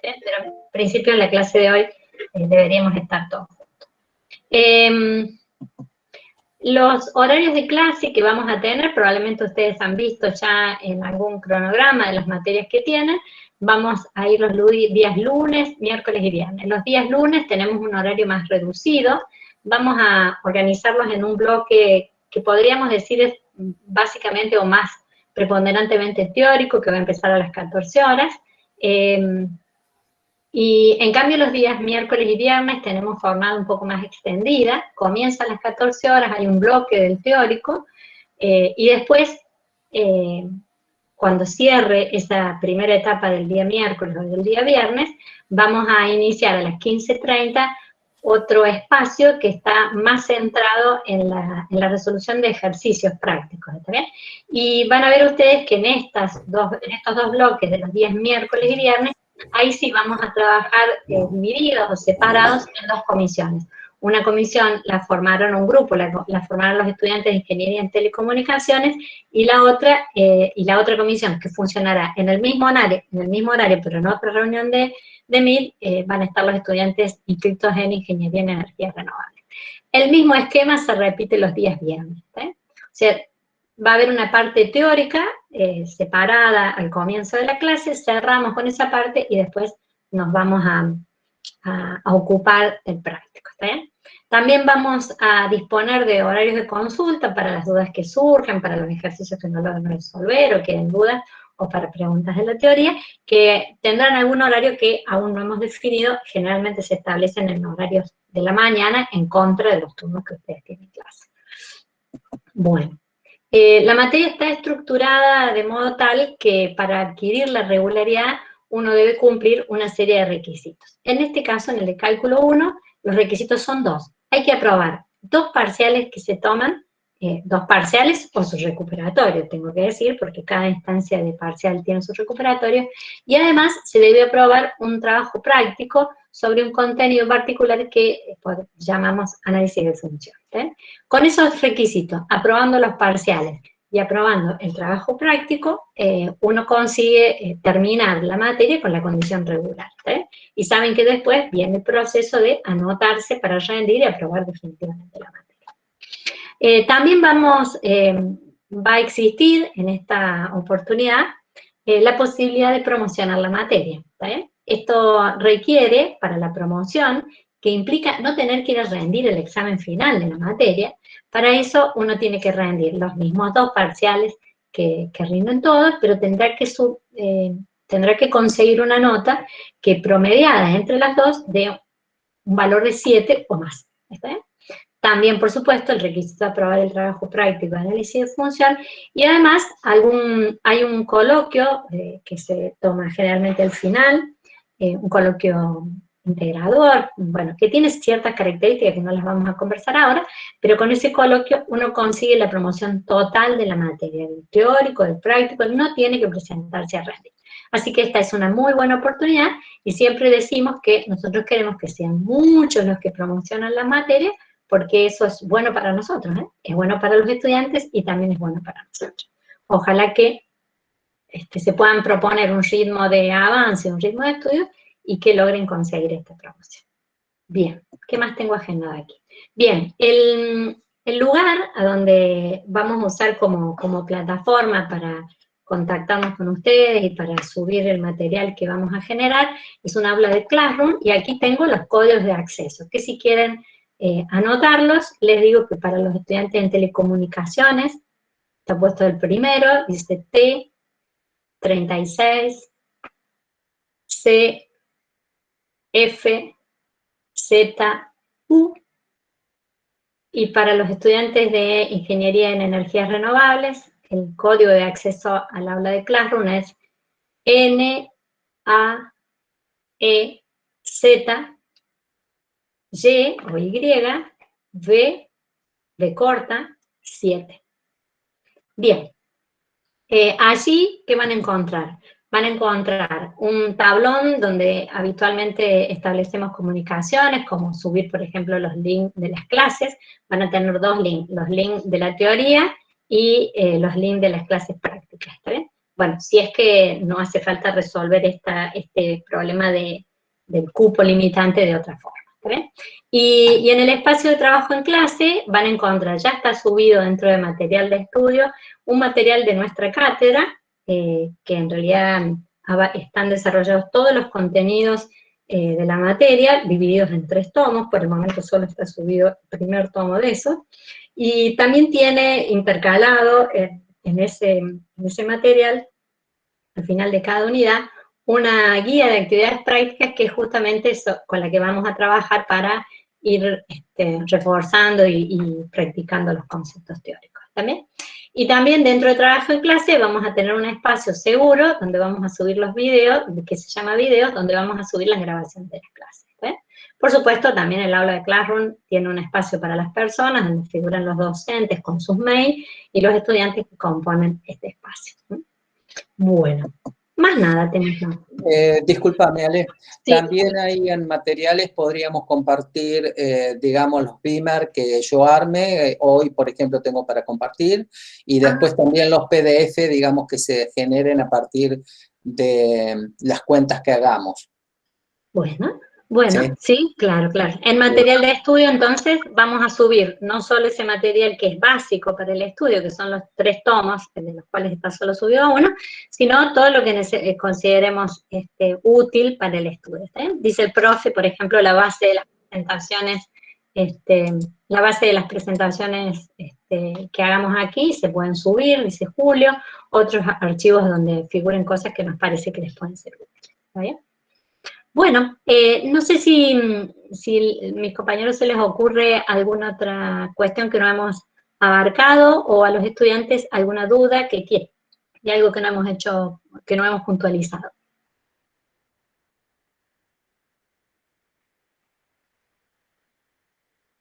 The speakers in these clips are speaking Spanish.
¿sí? Pero al principio en la clase de hoy deberíamos estar todos juntos. Los horarios de clase que vamos a tener, probablemente ustedes han visto ya en algún cronograma de las materias que tienen, vamos a ir los días lunes, miércoles y viernes. Los días lunes tenemos un horario más reducido, vamos a organizarlos en un bloque que podríamos decir es básicamente o más preponderantemente teórico, que va a empezar a las 14 horas, y en cambio los días miércoles y viernes tenemos jornada un poco más extendida, comienza a las 14 horas, hay un bloque del teórico, y después, cuando cierre esa primera etapa del día miércoles o del día viernes, vamos a iniciar a las 15:30 otro espacio que está más centrado en la resolución de ejercicios prácticos, ¿está bien? Y van a ver ustedes que en estos dos bloques de los días miércoles y viernes, ahí sí vamos a trabajar divididos o separados en dos comisiones. Una comisión la formaron un grupo, la formaron los estudiantes de Ingeniería en Telecomunicaciones, y la otra comisión que funcionará en el mismo horario, pero en otra reunión de MIL, van a estar los estudiantes inscritos en Ingeniería en Energías Renovables. El mismo esquema se repite los días viernes, ¿sí? O sea, va a haber una parte teórica separada al comienzo de la clase, cerramos con esa parte y después nos vamos a ocupar del práctico, ¿está bien? También vamos a disponer de horarios de consulta para las dudas que surjan, para los ejercicios que no logran resolver o queden dudas, o para preguntas de la teoría, que tendrán algún horario que aún no hemos definido, generalmente se establecen en horarios de la mañana en contra de los turnos que ustedes tienen clase. Bueno. La materia está estructurada de modo tal que para adquirir la regularidad uno debe cumplir una serie de requisitos. En este caso, en el de cálculo 1, los requisitos son dos. Hay que aprobar 2 parciales que se toman, 2 parciales o su recuperatorio, tengo que decir, porque cada instancia de parcial tiene su recuperatorio, y además se debe aprobar un trabajo práctico sobre un contenido particular que llamamos análisis de función. Con esos requisitos, aprobando los parciales y aprobando el trabajo práctico, uno consigue terminar la materia con la condición regular. Y saben que después viene el proceso de anotarse para rendir y aprobar definitivamente la materia. También va a existir en esta oportunidad la posibilidad de promocionar la materia. Esto requiere, para la promoción, que implica no tener que ir a rendir el examen final de la materia. Para eso uno tiene que rendir los mismos 2 parciales que rinden todos, pero tendrá que conseguir una nota que promediada entre las dos dé un valor de 7 o más. ¿Está bien? También, por supuesto, el requisito de aprobar el trabajo práctico de análisis de función, y además hay un coloquio que se toma generalmente al final, un coloquio integrador, bueno, que tiene ciertas características que no las vamos a conversar ahora, pero con ese coloquio uno consigue la promoción total de la materia, del teórico, del práctico, no tiene que presentarse a rendir. Así que esta es una muy buena oportunidad, y siempre decimos que nosotros queremos que sean muchos los que promocionan la materia, porque eso es bueno para nosotros, es bueno para los estudiantes y también es bueno para nosotros. Ojalá que se puedan proponer un ritmo de avance, un ritmo de estudio, y que logren conseguir esta promoción. Bien, ¿qué más tengo agendado aquí? Bien, el lugar a donde vamos a usar como plataforma para contactarnos con ustedes y para subir el material que vamos a generar es un aula de Classroom, y aquí tengo los códigos de acceso, que si quieren anotarlos, les digo que para los estudiantes en telecomunicaciones, está puesto el primero, dice T36 C F Z U, y para los estudiantes de Ingeniería en Energías Renovables, el código de acceso al aula de Classroom es NAEZ Y o Y V corta 7. Bien, allí, ¿qué van a encontrar? Van a encontrar un tablón donde habitualmente establecemos comunicaciones, como subir, por ejemplo, los links de las clases. Van a tener 2 links, los links de la teoría y los links de las clases prácticas, ¿está bien? bueno, si es que no hace falta resolver este problema del cupo limitante de otra forma. ¿Está bien? Y en el espacio de trabajo en clase van a encontrar, ya está subido dentro de material de estudio, un material de nuestra cátedra, que en realidad están desarrollados todos los contenidos de la materia, divididos en 3 tomos, por el momento solo está subido el primer tomo de eso, y también tiene intercalado en ese material, al final de cada unidad, una guía de actividades prácticas que es justamente eso, con la que vamos a trabajar para ir reforzando y practicando los conceptos teóricos también. Y también dentro de trabajo en clase vamos a tener un espacio seguro donde vamos a subir los videos, que se llama videos, donde vamos a subir las grabaciones de las clases. ¿Sí? Por supuesto, también el aula de Classroom tiene un espacio para las personas, donde figuran los docentes con sus mails y los estudiantes que componen este espacio. ¿Sí? Bueno, más nada tenemos. Discúlpame, Ale. Sí. También ahí en materiales podríamos compartir, digamos, los beamer que yo arme. Hoy, por ejemplo, tengo para compartir. Y después también los PDF, digamos, que se generen a partir de las cuentas que hagamos. Bueno, sí, claro. En material de estudio, entonces, vamos a subir no solo ese material que es básico para el estudio, que son los 3 tomos, de los cuales está solo subido uno, sino todo lo que consideremos útil para el estudio. ¿Sí? Dice el profe, por ejemplo, la base de las presentaciones, que hagamos aquí, se pueden subir, dice Julio, otros archivos donde figuren cosas que nos parece que les pueden ser útiles. ¿Está bien? Bueno, no sé si mis compañeros se les ocurre alguna otra cuestión que no hemos abarcado, o a los estudiantes alguna duda que quieran, y algo que no hemos hecho, que no hemos puntualizado.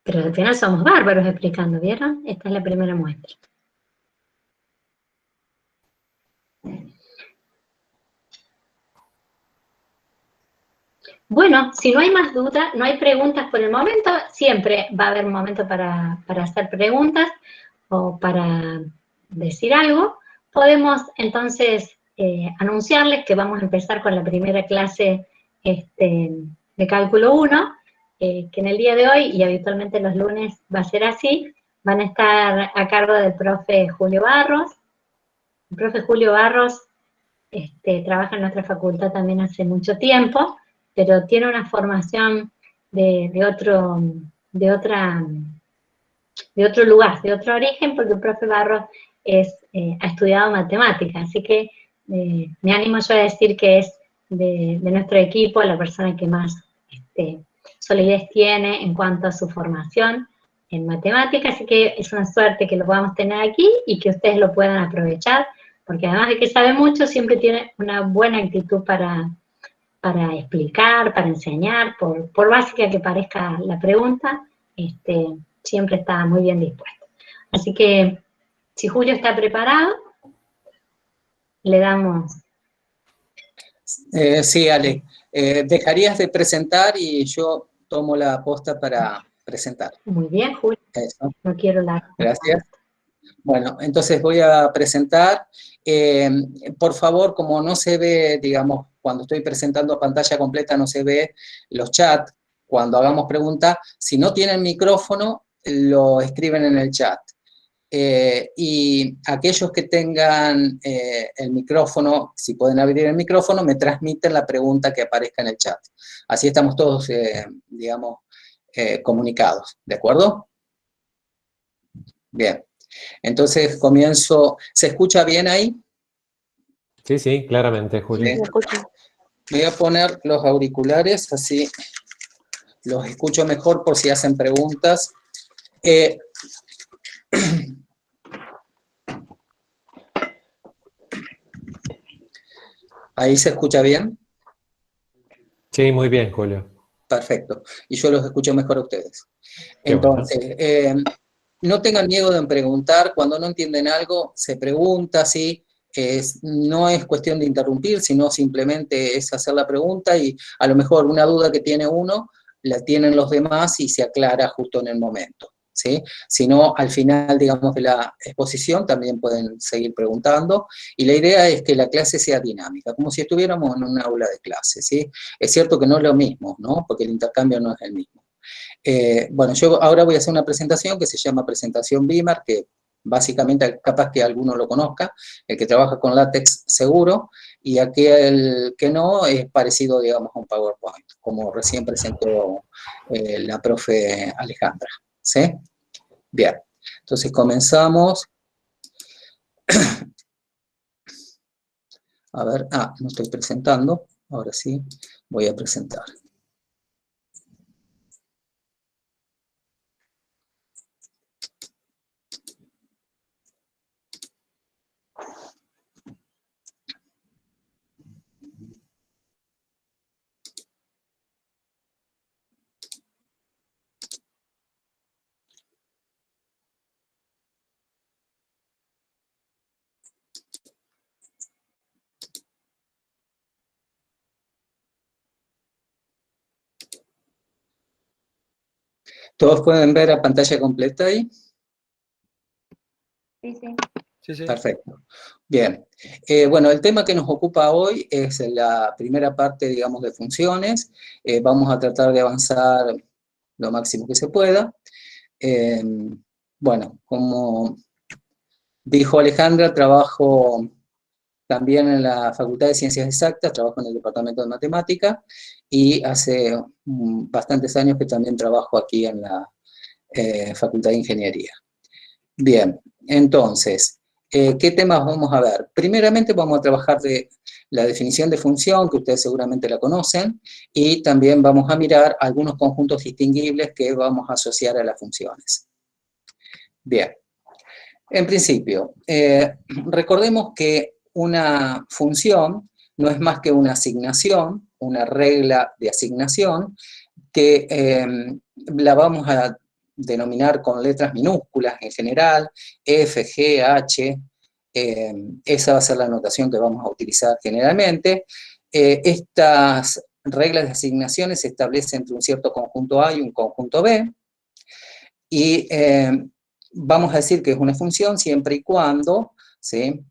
Pero al final somos bárbaros explicando, ¿vieron? Esta es la primera muestra. Bueno, si no hay más dudas, no hay preguntas por el momento, siempre va a haber un momento para hacer preguntas o para decir algo. Podemos entonces anunciarles que vamos a empezar con la primera clase de cálculo 1, que en el día de hoy, y habitualmente los lunes va a ser así, van a estar a cargo del profe Julio Barros. El profe Julio Barros trabaja en nuestra facultad también hace mucho tiempo, pero tiene una formación de otro lugar, de otro origen, porque el profe Barros ha estudiado matemáticas, así que me animo yo a decir que es de nuestro equipo la persona que más solidez tiene en cuanto a su formación en matemáticas, así que es una suerte que lo podamos tener aquí y que ustedes lo puedan aprovechar, porque además de que sabe mucho, siempre tiene una buena actitud para explicar, para enseñar, por básica que parezca la pregunta, siempre está muy bien dispuesto. Así que, si Julio está preparado, le damos. Sí, Ale. Dejarías de presentar y yo tomo la posta para presentar. Muy bien, Julio. Eso. No quiero la. Gracias. Bueno, entonces voy a presentar. Por favor, como no se ve, digamos, cuando estoy presentando a pantalla completa no se ve los chats, cuando hagamos preguntas, si no tienen micrófono, lo escriben en el chat. Y aquellos que tengan el micrófono, si pueden abrir el micrófono, me transmiten la pregunta que aparezca en el chat. Así estamos todos, digamos, comunicados, ¿de acuerdo? Bien. Entonces comienzo. ¿Se escucha bien ahí? Sí, sí, claramente, Julio. Sí. Voy a poner los auriculares, así los escucho mejor por si hacen preguntas. ¿Ahí se escucha bien? Sí, muy bien, Julio. Perfecto. Y yo los escucho mejor a ustedes. Entonces, no tengan miedo de preguntar. Cuando no entienden algo, se pregunta, ¿sí? No es cuestión de interrumpir, sino simplemente es hacer la pregunta y a lo mejor una duda que tiene uno, la tienen los demás y se aclara justo en el momento. ¿sí? Si no, al final, digamos, de la exposición también pueden seguir preguntando, y la idea es que la clase sea dinámica, como si estuviéramos en un aula de clase, ¿sí? Es cierto que no es lo mismo, ¿no? Porque el intercambio no es el mismo. Bueno, yo ahora voy a hacer una presentación que se llama presentación Beamer, que básicamente capaz que alguno lo conozca, el que trabaja con látex seguro, y aquel que no es parecido, digamos, a un PowerPoint, como recién presentó la profe Alejandra, ¿sí? Bien, entonces comenzamos. A ver, no estoy presentando, ahora sí, voy a presentar. ¿Todos pueden ver a pantalla completa ahí? Sí, sí. Sí, sí. Perfecto. Bien. Bueno, el tema que nos ocupa hoy es la primera parte, digamos, de funciones. Vamos a tratar de avanzar lo máximo que se pueda. Bueno, como dijo Alejandra, trabajo también en la Facultad de Ciencias Exactas, trabajo en el Departamento de Matemática, y hace bastantes años que también trabajo aquí en la Facultad de Ingeniería. Bien, entonces, ¿qué temas vamos a ver? Primeramente vamos a trabajar de la definición de función, que ustedes seguramente la conocen, y también vamos a mirar algunos conjuntos distinguibles que vamos a asociar a las funciones. Bien, en principio, recordemos que una función no es más que una asignación, una regla de asignación, que la vamos a denominar con letras minúsculas en general, F, G, H, esa va a ser la notación que vamos a utilizar generalmente. Estas reglas de asignaciones se establecen entre un cierto conjunto A y un conjunto B, y vamos a decir que es una función siempre y cuando, ¿sí?,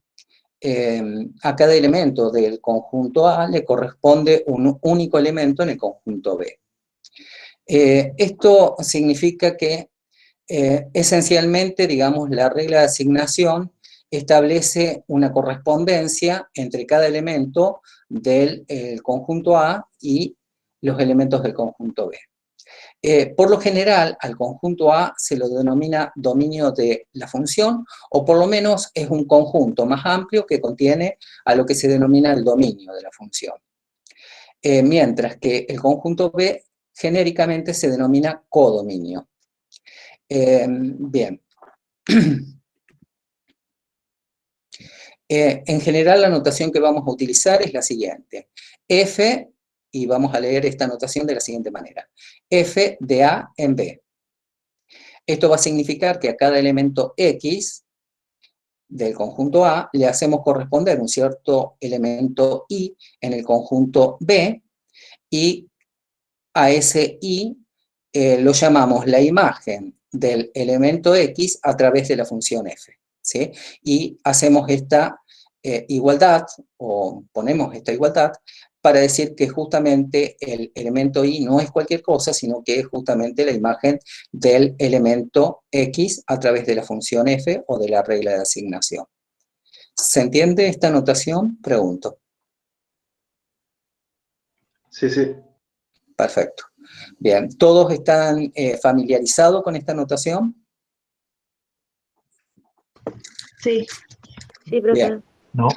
a cada elemento del conjunto A le corresponde un único elemento en el conjunto B. Esto significa que esencialmente, digamos, la regla de asignación establece una correspondencia entre cada elemento del conjunto A y los elementos del conjunto B. Por lo general, al conjunto A se lo denomina dominio de la función, o por lo menos es un conjunto más amplio que contiene a lo que se denomina el dominio de la función. Mientras que el conjunto B genéricamente se denomina codominio. Bien. En general, la notación que vamos a utilizar es la siguiente. F, y vamos a leer esta notación de la siguiente manera. F de A en B. Esto va a significar que a cada elemento X del conjunto A le hacemos corresponder un cierto elemento Y en el conjunto B, y a ese Y lo llamamos la imagen del elemento X a través de la función F, ¿sí? Y hacemos esta igualdad, o ponemos esta igualdad, para decir que justamente el elemento Y no es cualquier cosa, sino que es justamente la imagen del elemento X a través de la función F o de la regla de asignación. ¿Se entiende esta notación? Pregunto. Sí, sí. Perfecto. Bien, ¿todos están familiarizados con esta notación? Sí. Sí, profe. Bien. No.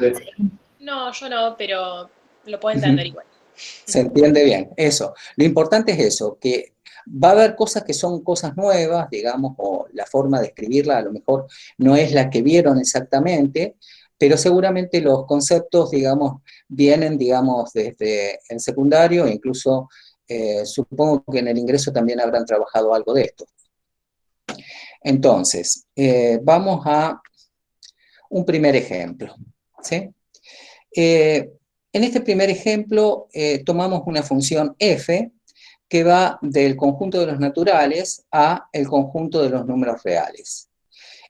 No, yo no, pero lo puedo entender igual. Se entiende bien, eso. Lo importante es eso, que va a haber cosas que son cosas nuevas, digamos, o la forma de escribirla a lo mejor no es la que vieron exactamente, pero seguramente los conceptos, digamos, vienen, digamos, desde el secundario, e incluso supongo que en el ingreso también habrán trabajado algo de esto. Entonces, vamos a un primer ejemplo, ¿sí? En este primer ejemplo tomamos una función f que va del conjunto de los naturales a el conjunto de los números reales.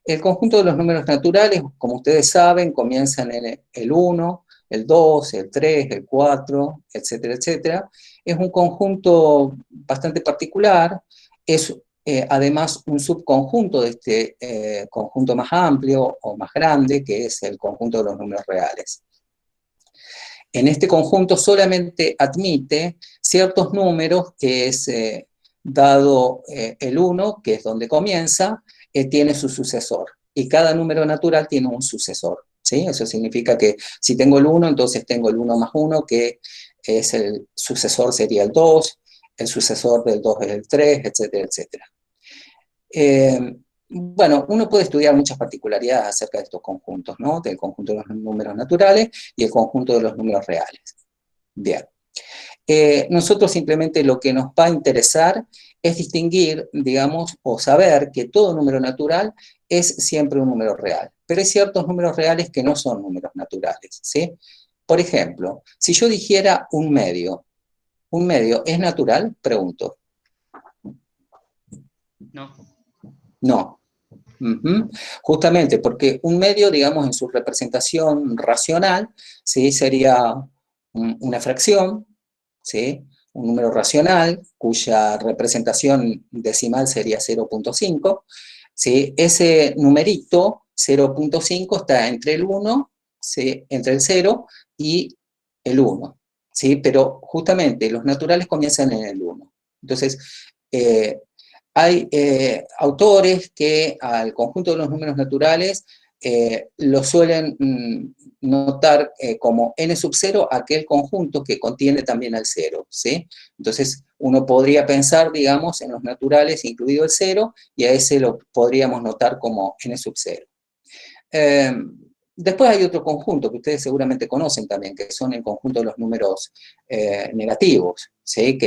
El conjunto de los números naturales, como ustedes saben, comienzan en el 1, el 2, el 3, el 4, etcétera, etcétera. Es un conjunto bastante particular, es además un subconjunto de este conjunto más amplio o más grande, que es el conjunto de los números reales. En este conjunto solamente admite ciertos números que es, dado el 1, que es donde comienza, tiene su sucesor. Y cada número natural tiene un sucesor, ¿sí? Eso significa que si tengo el 1, entonces tengo el 1 más 1, que es el sucesor sería el 2, el sucesor del 2 es el 3, etcétera, etcétera. Bueno, uno puede estudiar muchas particularidades acerca de estos conjuntos, ¿no? Del conjunto de los números naturales y el conjunto de los números reales. Bien. Nosotros simplemente lo que nos va a interesar es distinguir, digamos, o saber que todo número natural es siempre un número real. Pero hay ciertos números reales que no son números naturales, ¿sí? Por ejemplo, si yo dijera ¿un medio es natural? Pregunto. No. No. Justamente porque un medio, digamos, en su representación racional, ¿sí? Sería una fracción, ¿sí? Un número racional cuya representación decimal sería 0.5, ¿sí? Ese numerito 0.5 está entre el 1, ¿sí? Entre el 0 y el 1, ¿sí? Pero justamente los naturales comienzan en el 1. Entonces, hay autores que al conjunto de los números naturales lo suelen notar como n sub 0 aquel conjunto que contiene también al 0, ¿sí? Entonces, uno podría pensar, digamos, en los naturales, incluido el 0, y a ese lo podríamos notar como n sub 0. Después hay otro conjunto que ustedes seguramente conocen también, que son el conjunto de los números negativos, ¿sí?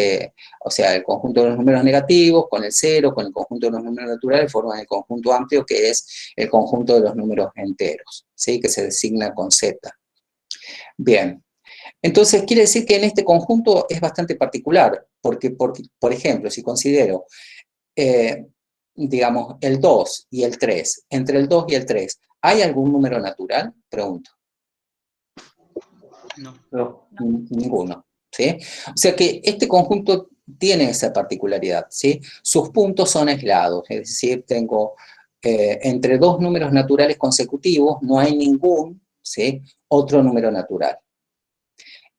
O sea, el conjunto de los números negativos con el 0, con el conjunto de los números naturales, forman el conjunto amplio, que es el conjunto de los números enteros, ¿sí? Que se designa con z. Bien, entonces quiere decir que en este conjunto es bastante particular, porque por ejemplo, si considero, digamos, el 2 y el 3, entre el 2 y el 3, ¿hay algún número natural? Pregunto. No. Ninguno, ¿sí? O sea que este conjunto tiene esa particularidad, ¿sí? Sus puntos son aislados, es decir, tengo entre dos números naturales consecutivos, no hay ningún, ¿sí? Otro número natural.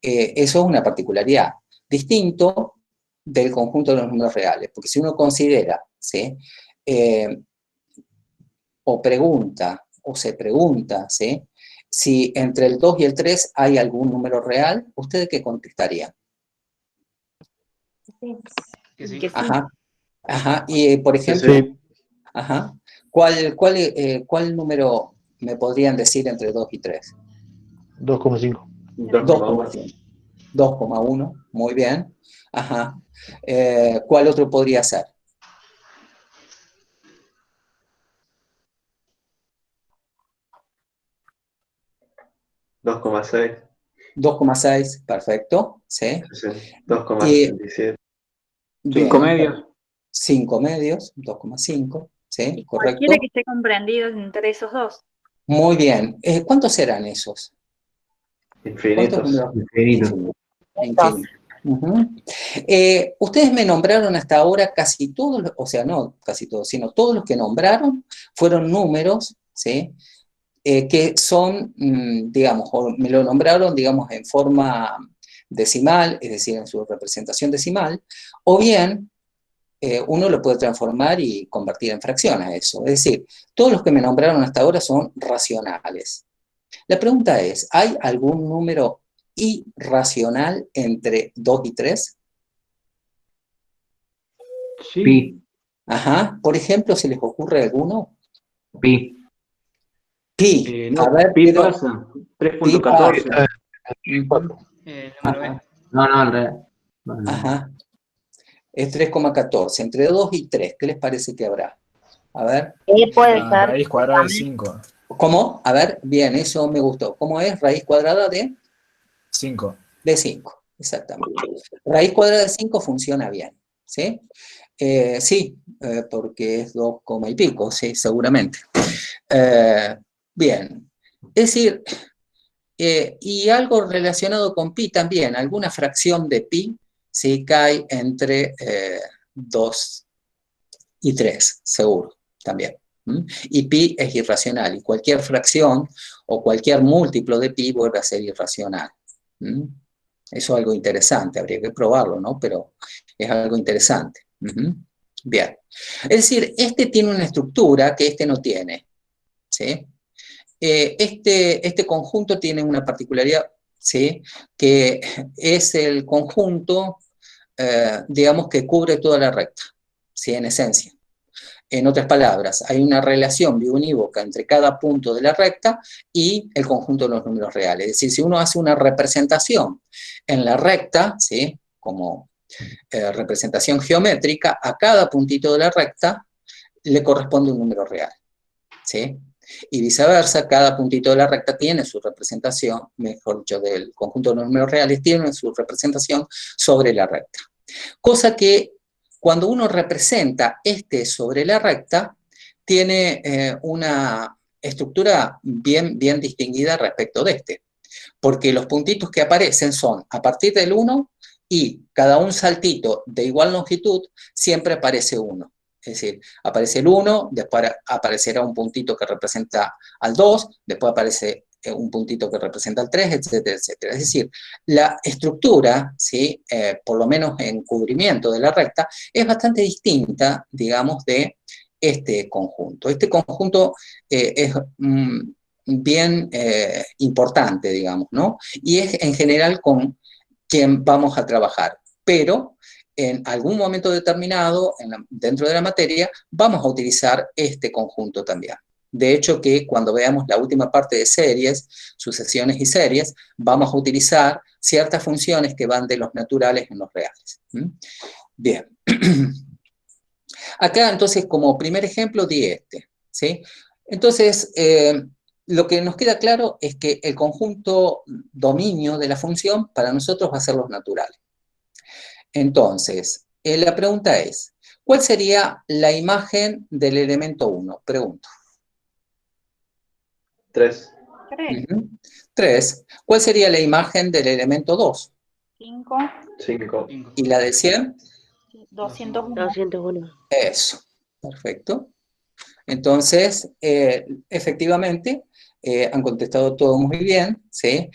Eso es una particularidad, distinto del conjunto de los números reales, porque si uno considera, ¿sí? O pregunta, o se pregunta, ¿sí? Si entre el 2 y el 3 hay algún número real, ¿ustedes qué contestarían? Que sí. Ajá, ajá, y por ejemplo, Sí. ajá, ¿cuál número me podrían decir entre 2 y 3? 2,5. 2,1. 2,1, muy bien. Ajá. ¿Cuál otro podría ser? 2,6. 2,6, perfecto, ¿sí? 2,67. 5 medios. 5 medios, 2,5, ¿sí? Y Correcto. cualquiera que esté comprendido entre esos dos. Muy bien. ¿Cuántos serán esos? ¿Cuántos Infinitos. números? Infinito. Infinitos. Ustedes me nombraron hasta ahora casi todos, o sea, no casi todos, sino todos los que nombraron fueron números, ¿sí? Que son, digamos, o me lo nombraron, digamos, en forma decimal, es decir, en su representación decimal, o bien uno lo puede transformar y convertir en fracción a eso. Es decir, todos los que me nombraron hasta ahora son racionales. La pregunta es, ¿hay algún número irracional entre 2 y 3? Sí. Pi. Ajá. Por ejemplo, ¿se les ocurre alguno? Pi. Pi. No, A ver, pi pero... pasa. 3.14. Número B. No, al revés. Ajá. Es 3,14. Entre 2 y 3, ¿qué les parece que habrá? A ver. Puede ser. Raíz cuadrada de 5. ¿Cómo? A ver, bien, eso me gustó. ¿Cómo es? Raíz cuadrada de 5. De 5, exactamente. Raíz cuadrada de 5 funciona bien. ¿sí? Sí, porque es 2, y pico, sí, seguramente. Bien, es decir, y algo relacionado con pi también, alguna fracción de pi, ¿sí? Cae entre 2 y 3, seguro, también. Y pi es irracional, y cualquier fracción o cualquier múltiplo de pi vuelve a ser irracional. Eso es algo interesante, habría que probarlo, ¿no? Pero es algo interesante. Bien. Es decir, este tiene una estructura que este no tiene, ¿sí? Este conjunto tiene una particularidad, ¿sí? Que es el conjunto, digamos, que cubre toda la recta, ¿sí? En esencia. En otras palabras, hay una relación biunívoca entre cada punto de la recta y el conjunto de los números reales. Es decir, si uno hace una representación en la recta, ¿sí? Como representación geométrica, a cada puntito de la recta le corresponde un número real, ¿sí? Y viceversa, cada puntito de la recta tiene su representación, mejor dicho, del conjunto de los números reales, tiene su representación sobre la recta. Cosa que cuando uno representa este sobre la recta, tiene una estructura bien distinguida respecto de este. Porque los puntitos que aparecen son a partir del 1 y cada un saltito de igual longitud siempre aparece 1. Es decir, aparece el 1, después aparecerá un puntito que representa al 2, después aparece un puntito que representa al 3, etcétera, etcétera. Es decir, la estructura, ¿sí? Por lo menos en cubrimiento de la recta, es bastante distinta, digamos, de este conjunto. Este conjunto es bien importante, digamos, ¿no? Y es en general con quien vamos a trabajar, pero en algún momento determinado, dentro de la materia, vamos a utilizar este conjunto también. De hecho, que cuando veamos la última parte de series, sucesiones y series, vamos a utilizar ciertas funciones que van de los naturales en los reales. Bien. Acá, entonces, como primer ejemplo, di este, ¿sí? Entonces, lo que nos queda claro es que el conjunto dominio de la función para nosotros va a ser los naturales. Entonces, la pregunta es, ¿cuál sería la imagen del elemento 1? Pregunto. 3. 3. ¿Cuál sería la imagen del elemento 2? 5. 5. ¿Y la de 100? 201. 201. Eso, perfecto. Entonces, efectivamente, han contestado todo muy bien, ¿sí?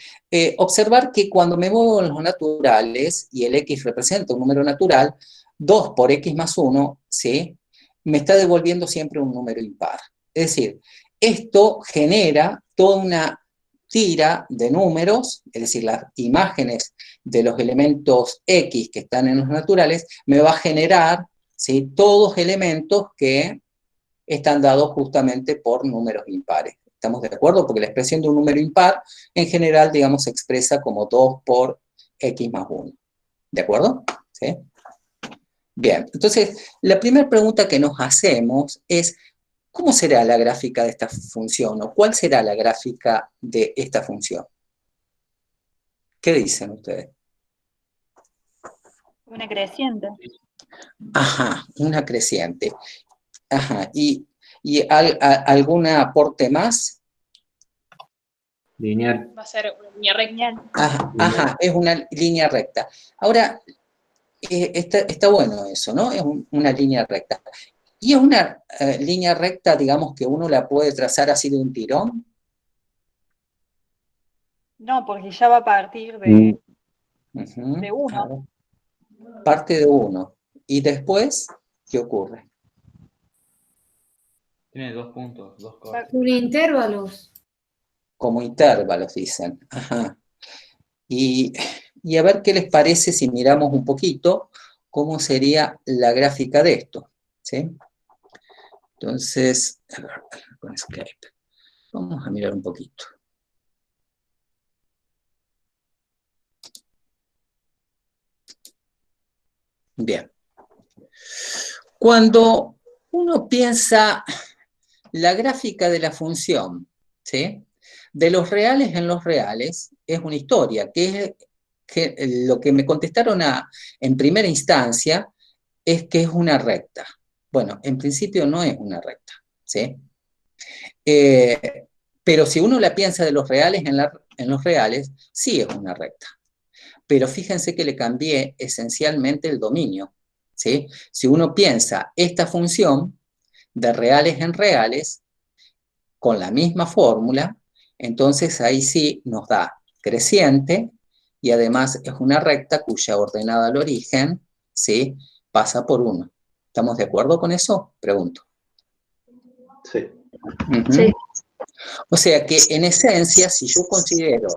Observar que cuando me muevo en los naturales y el x representa un número natural, 2 por x más 1, ¿sí? Me está devolviendo siempre un número impar. Es decir, esto genera toda una tira de números, es decir, las imágenes de los elementos x que están en los naturales, me va a generar, ¿sí? Todos elementos que están dados justamente por números impares. ¿Estamos de acuerdo? Porque la expresión de un número impar, en general, digamos, se expresa como 2 por x más 1. ¿De acuerdo? ¿Sí? Bien, entonces, la primera pregunta que nos hacemos es, ¿cómo será la gráfica de esta función? ¿O cuál será la gráfica de esta función? ¿Qué dicen ustedes? Una creciente. Ajá, una creciente. Ajá, ¿y algún aporte más? Lineal. Va a ser una línea recta. Ajá, es una línea recta. Ahora, está bueno eso, ¿no? Es una línea recta. ¿Y es una línea recta, digamos, que uno la puede trazar así de un tirón? No, porque ya va a partir de 1. Claro. Parte de 1. ¿Y después qué ocurre? Tiene 2 puntos, 2 cortes. Con intervalos. Como intervalos, dicen. Ajá. Y a ver qué les parece si miramos un poquito cómo sería la gráfica de esto, ¿sí? Entonces, a ver, con Skype. Vamos a mirar un poquito. Bien. Cuando uno piensa la gráfica de la función, ¿sí? De los reales en los reales, es una historia, que es que lo que me contestaron en primera instancia es que es una recta. Bueno, en principio no es una recta, ¿sí? Pero si uno la piensa de los reales en los reales, sí es una recta. Pero fíjense que le cambié esencialmente el dominio, ¿sí? Si uno piensa esta función de reales en reales, con la misma fórmula, entonces ahí sí nos da creciente y además es una recta cuya ordenada al origen, ¿sí?, pasa por 1. ¿Estamos de acuerdo con eso? Pregunto. Sí. Sí. O sea que en esencia, si yo considero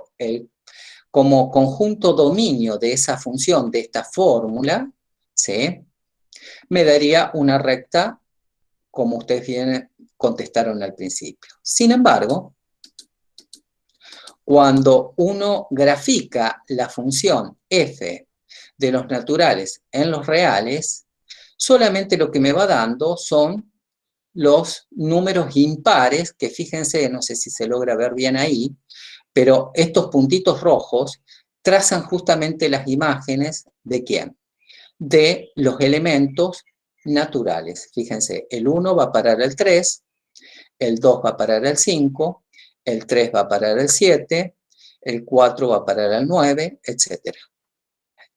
como conjunto dominio de esa función, de esta fórmula, ¿sí?, me daría una recta como ustedes bien contestaron al principio. Sin embargo, cuando uno grafica la función f de los naturales en los reales, solamente lo que me va dando son los números impares, que fíjense, no sé si se logra ver bien ahí, pero estos puntitos rojos trazan justamente las imágenes ¿de quién? De los elementos naturales. Fíjense, el 1 va a parar al 3, el 2 va a parar al 5, el 3 va a parar al 7, el 4 va a parar al 9, etc.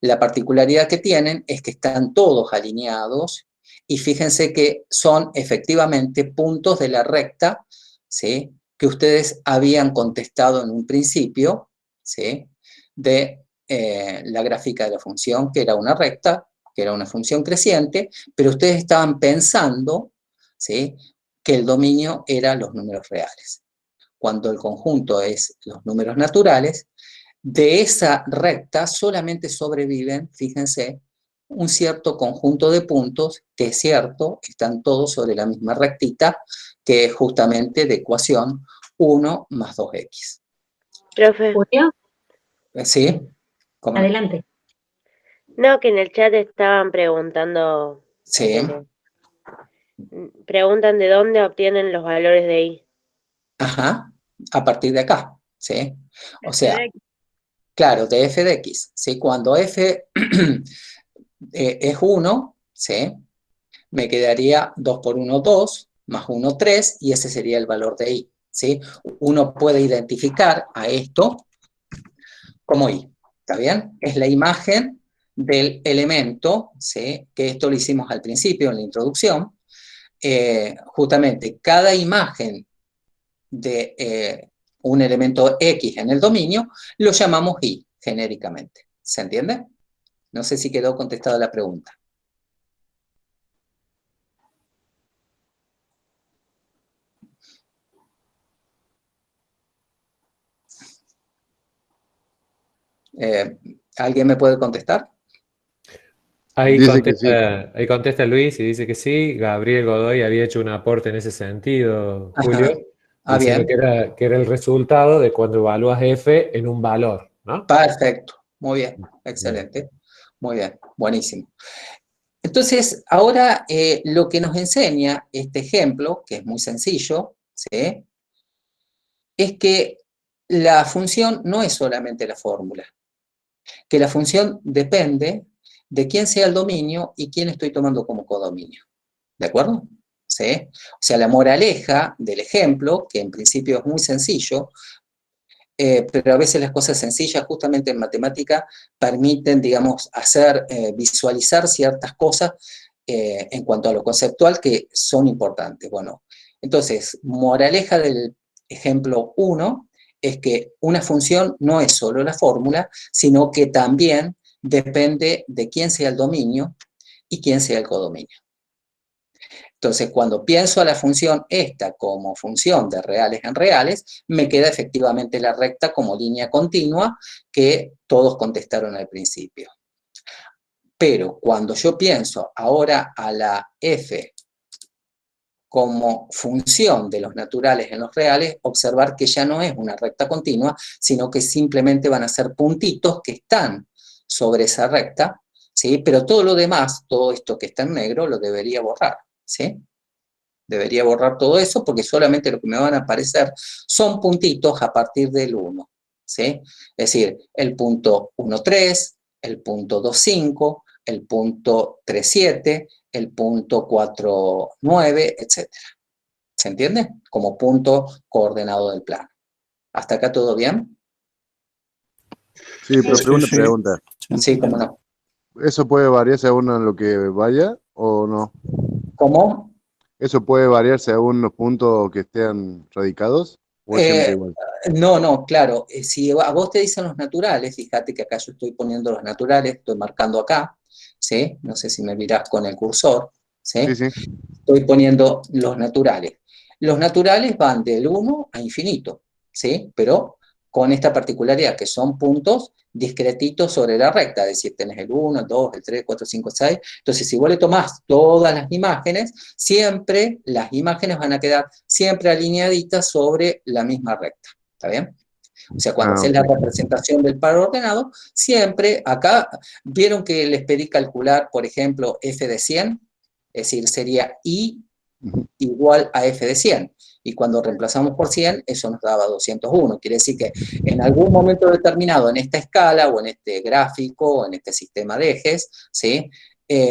La particularidad que tienen es que están todos alineados y fíjense que son efectivamente puntos de la recta, ¿sí?, que ustedes habían contestado en un principio, ¿sí?, de la gráfica de la función, que era una recta, que era una función creciente, pero ustedes estaban pensando, ¿sí?, que el dominio era los números reales. Cuando el conjunto es los números naturales, de esa recta solamente sobreviven, fíjense, un cierto conjunto de puntos, que es cierto, están todos sobre la misma rectita, que es justamente de ecuación 1 más 2x. Profe. ¿Julio? ¿Sí? ¿Cómo? Adelante. No, que en el chat estaban preguntando. Sí. Preguntan de dónde obtienen los valores de I. Ajá, a partir de acá, ¿sí? O sea, claro, de f de x, ¿sí? Cuando f es 1, ¿sí?, me quedaría 2 por 1, 2, más 1, 3, y ese sería el valor de I, ¿sí? Uno puede identificar a esto como I, ¿está bien? Es la imagen del elemento, ¿sí?, que esto lo hicimos al principio en la introducción. Justamente cada imagen de un elemento X en el dominio lo llamamos I, genéricamente. ¿Se entiende? No sé si quedó contestada la pregunta. ¿Alguien me puede contestar? Ahí Dice que sí. ahí contesta Luis y dice que sí. Gabriel Godoy había hecho un aporte en ese sentido, Julio, diciendo bien. que era el resultado de cuando evalúas f en un valor, ¿no? Perfecto, muy bien, excelente. Muy bien, buenísimo. Entonces, ahora lo que nos enseña este ejemplo, que es muy sencillo, ¿sí?, es que la función no es solamente la fórmula, que la función depende de quién sea el dominio y quién estoy tomando como codominio. ¿De acuerdo? ¿Sí? O sea, la moraleja del ejemplo, que en principio es muy sencillo, pero a veces las cosas sencillas, justamente en matemática, permiten, digamos, visualizar ciertas cosas en cuanto a lo conceptual que son importantes. Bueno, entonces, moraleja del ejemplo 1 es que una función no es solo la fórmula, sino que también depende de quién sea el dominio y quién sea el codominio. Entonces, cuando pienso a la función esta como función de reales en reales, me queda efectivamente la recta como línea continua que todos contestaron al principio. Pero cuando yo pienso ahora a la f como función de los naturales en los reales, observar que ya no es una recta continua, sino que simplemente van a ser puntitos que están sobre esa recta, ¿sí? Pero todo lo demás, todo esto que está en negro, lo debería borrar, ¿sí? Debería borrar todo eso porque solamente lo que me van a aparecer son puntitos a partir del 1, ¿sí? Es decir, el punto 1,3, el punto 2,5, el punto 3,7, el punto 4,9, etc. ¿Se entiende? Como punto coordenado del plano. ¿Hasta acá todo bien? Sí, pero una pregunta. Sí, cómo no. ¿Eso puede variar según lo que vaya o no? ¿Cómo? ¿Eso puede variar según los puntos que estén radicados? ¿O es siempre igual? No, claro. Si a vos te dicen los naturales, fíjate que acá yo estoy poniendo los naturales, estoy marcando acá, ¿sí? No sé si me mirás con el cursor, ¿sí? Sí. Estoy poniendo los naturales. Los naturales van del 1 a infinito, ¿sí? Pero con esta particularidad que son puntos discretitos sobre la recta, es decir, tenés el 1, el 2, el 3, 4, 5, 6. Entonces, si vos le tomás todas las imágenes, siempre las imágenes van a quedar siempre alineaditas sobre la misma recta. ¿Está bien? O sea, cuando haces la representación del par ordenado, siempre acá, ¿vieron que les pedí calcular, por ejemplo, f de 100? Es decir, sería I igual a f de 100. Y cuando reemplazamos por 100, eso nos daba 201. Quiere decir que en algún momento determinado en esta escala, o en este gráfico, o en este sistema de ejes, ¿sí?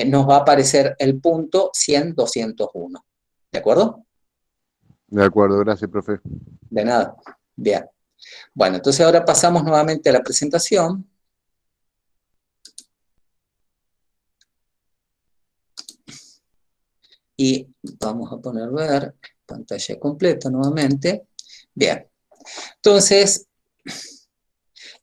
Nos va a aparecer el punto 100, 201. ¿De acuerdo? De acuerdo, gracias, profe. De nada. Bien. Bueno, entonces ahora pasamos nuevamente a la presentación. Y vamos a poner ver pantalla completa nuevamente. Bien. Entonces,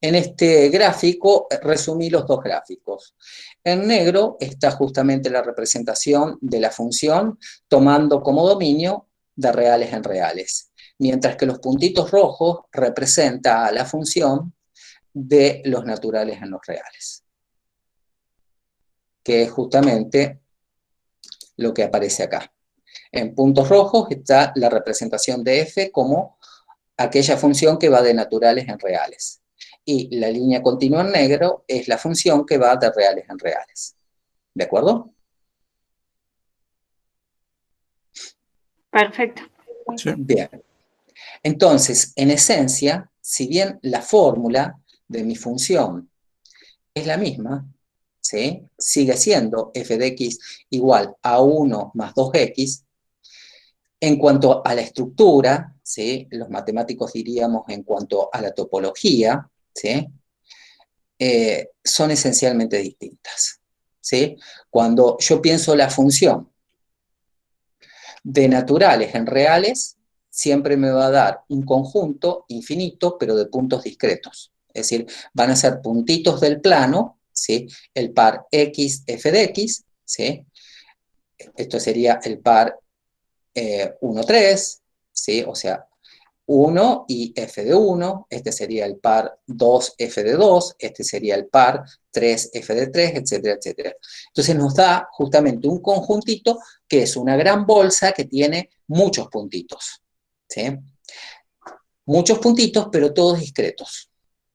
en este gráfico resumí los dos gráficos. En negro está justamente la representación de la función tomando como dominio de reales en reales, mientras que los puntitos rojos representan a la función de los naturales en los reales, que es justamente lo que aparece acá. En puntos rojos está la representación de f como aquella función que va de naturales en reales. Y la línea continua en negro es la función que va de reales en reales. ¿De acuerdo? Perfecto. Sí. Bien. Entonces, en esencia, si bien la fórmula de mi función es la misma, ¿sí? Sigue siendo f de x igual a 1 más 2x, en cuanto a la estructura, ¿sí? Los matemáticos diríamos en cuanto a la topología, ¿sí? Son esencialmente distintas, ¿sí? Cuando yo pienso la función de naturales en reales, siempre me va a dar un conjunto infinito, pero de puntos discretos. Es decir, van a ser puntitos del plano, ¿sí? El par x, f de x, ¿sí? Esto sería el par 1, 3, ¿sí? O sea, 1 y f de 1, este sería el par 2, f de 2, este sería el par 3, f de 3, etcétera, etcétera. Entonces nos da justamente un conjuntito que es una gran bolsa que tiene muchos puntitos, ¿sí? Muchos puntitos, pero todos discretos,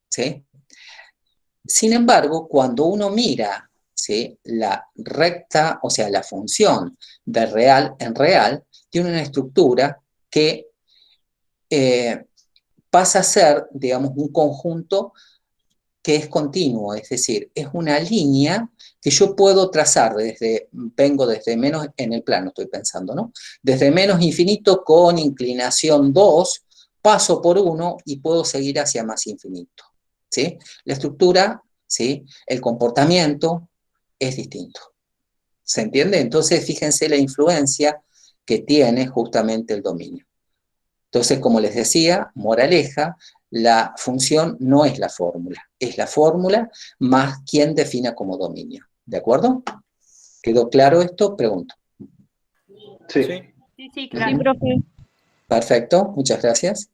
¿sí? Sin embargo, cuando uno mira, ¿sí? La recta, o sea, la función de real en real, tiene una estructura que pasa a ser, digamos, un conjunto que es continuo, es decir, es una línea que yo puedo trazar vengo desde menos, en el plano estoy pensando, ¿no? Desde menos infinito con inclinación 2, paso por 1 y puedo seguir hacia más infinito, ¿sí? La estructura, ¿sí? El comportamiento es distinto. ¿Se entiende? Entonces, fíjense la influencia que tiene justamente el dominio. Entonces, como les decía, moraleja, la función no es la fórmula más quien defina como dominio. ¿De acuerdo? ¿Quedó claro esto? Pregunto. Sí. Sí, claro. Sí, profe. Perfecto, muchas gracias.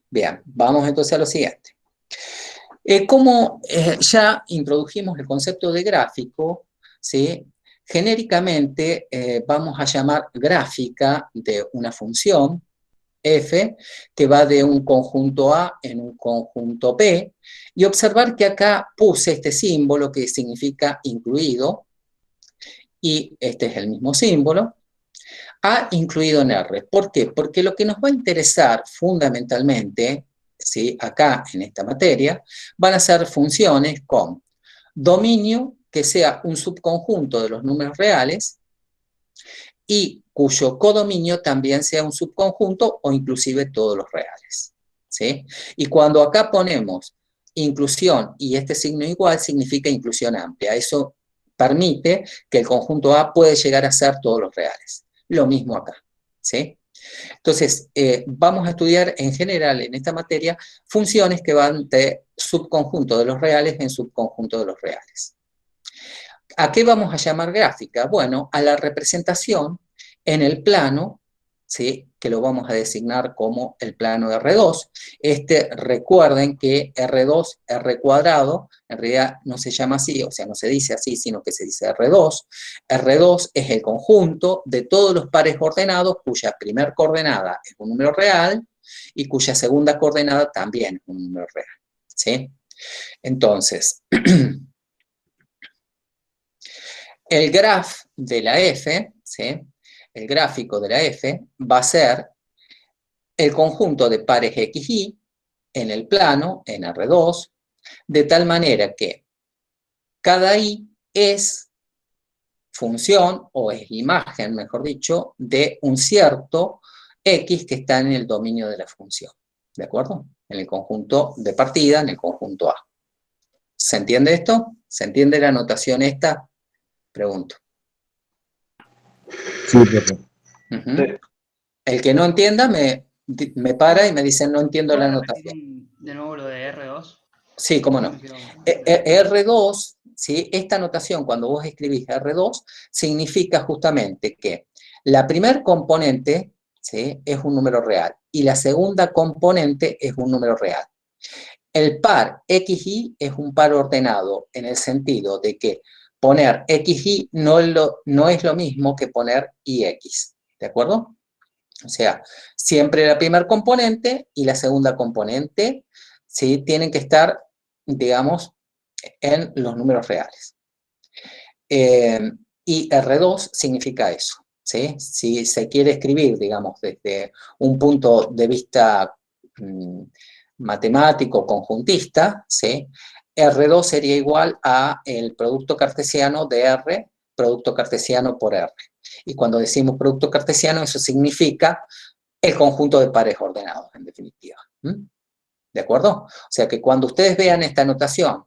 Bien, vamos entonces a lo siguiente. Como ya introdujimos el concepto de gráfico, ¿sí? Genéricamente vamos a llamar gráfica de una función, f, que va de un conjunto A en un conjunto B, y observar que acá puse este símbolo que significa incluido, y este es el mismo símbolo, A incluido en R. ¿Por qué? Porque lo que nos va a interesar fundamentalmente, ¿sí? Acá en esta materia, van a ser funciones con dominio que sea un subconjunto de los números reales y cuyo codominio también sea un subconjunto o inclusive todos los reales, ¿sí? Y cuando acá ponemos inclusión y este signo igual, significa inclusión amplia. Eso permite que el conjunto A puede llegar a ser todos los reales. Lo mismo acá, ¿sí? Entonces, vamos a estudiar en general en esta materia funciones que van de subconjunto de los reales en subconjunto de los reales. ¿A qué vamos a llamar gráfica? Bueno, a la representación en el plano, ¿sí? Que lo vamos a designar como el plano de R2. Recuerden que R2, R cuadrado, en realidad no se llama así, o sea, no se dice así, sino que se dice R2. R2 es el conjunto de todos los pares ordenados cuya primera coordenada es un número real y cuya segunda coordenada también es un número real, ¿sí? Entonces, el graf de la F, ¿sí? El gráfico de la F va a ser el conjunto de pares X, Y en el plano, en R2, de tal manera que cada Y es función, o es imagen, mejor dicho, de un cierto X que está en el dominio de la función. ¿De acuerdo? En el conjunto de partida, en el conjunto A. ¿Se entiende esto? ¿Se entiende la notación esta? Pregunto. Sí, profe. El que no entienda me para y me dice no entiendo la notación. De nuevo lo de R2. Sí, cómo no. R2, ¿sí? Esta notación cuando vos escribís R2 significa justamente que la primer componente, ¿sí? Es un número real y la segunda componente es un número real. El par XY es un par ordenado en el sentido de que poner XY no es lo mismo que poner IX, ¿de acuerdo? O sea, siempre la primera componente y la segunda componente, ¿sí? Tienen que estar, digamos, en los números reales. Y R2 significa eso, ¿sí? Si se quiere escribir, digamos, desde un punto de vista matemático, conjuntista, ¿sí? R2 sería igual a el producto cartesiano de R, producto cartesiano por R. Y cuando decimos producto cartesiano, eso significa el conjunto de pares ordenados, en definitiva. ¿De acuerdo? O sea que cuando ustedes vean esta notación,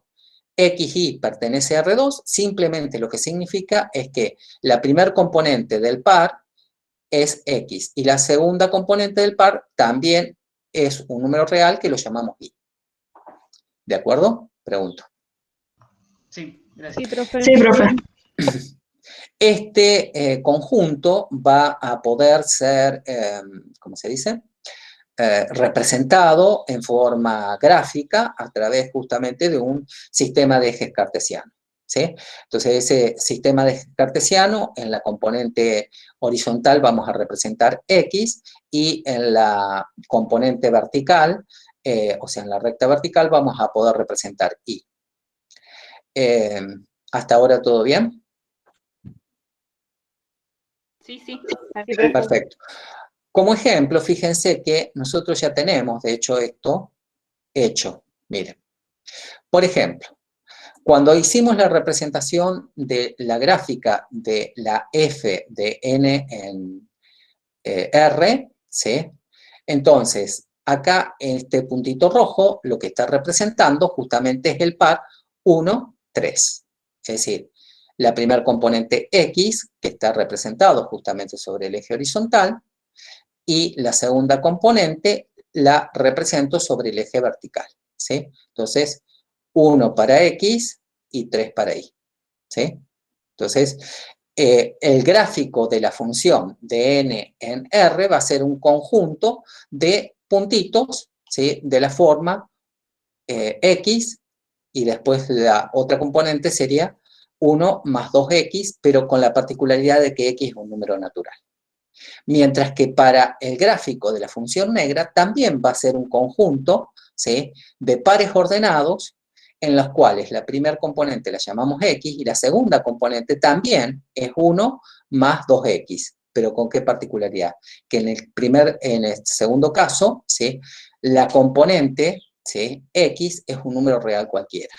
XY pertenece a R2, simplemente lo que significa es que la primer componente del par es X y la segunda componente del par también es un número real que lo llamamos Y. ¿De acuerdo? Pregunto. Sí, gracias. Sí, profe. Este conjunto va a poder ser, ¿cómo se dice? Representado en forma gráfica a través justamente de un sistema de ejes cartesianos, ¿sí? Entonces ese sistema de ejes cartesiano en la componente horizontal vamos a representar X y en la componente vertical, o sea en la recta vertical vamos a poder representar Y. ¿Hasta ahora todo bien? Sí. Perfecto. Como ejemplo, fíjense que nosotros ya tenemos, de hecho, esto hecho. Miren. Por ejemplo, cuando hicimos la representación de la gráfica de la F de N en R, ¿sí? Entonces, acá este puntito rojo lo que está representando justamente es el par 1, 3. Es decir, la primera componente X, que está representado justamente sobre el eje horizontal, y la segunda componente la represento sobre el eje vertical, ¿sí? Entonces, 1 para X y 3 para Y, ¿sí? Entonces, el gráfico de la función de n en R va a ser un conjunto de puntitos, ¿sí? De la forma X, y después la otra componente sería 1 más 2X, pero con la particularidad de que X es un número natural. Mientras que para el gráfico de la función negra también va a ser un conjunto, ¿sí? De pares ordenados en los cuales la primera componente la llamamos X y la segunda componente también es 1 más 2X. Pero ¿con qué particularidad? Que en el segundo caso, ¿sí? La componente, ¿sí? X es un número real cualquiera.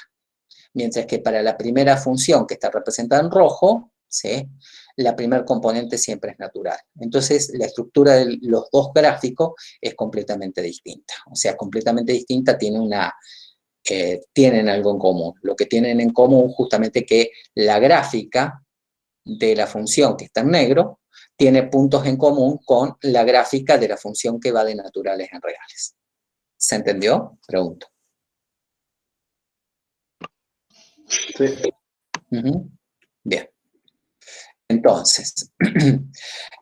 Mientras que para la primera función, que está representada en rojo, ¿sí?, la primer componente siempre es natural. Entonces, la estructura de los dos gráficos es completamente distinta. O sea, completamente distinta, tienen algo en común. Lo que tienen en común justamente que la gráfica de la función que está en negro tiene puntos en común con la gráfica de la función que va de naturales en reales. ¿Se entendió? Pregunto. Sí. Bien. Entonces,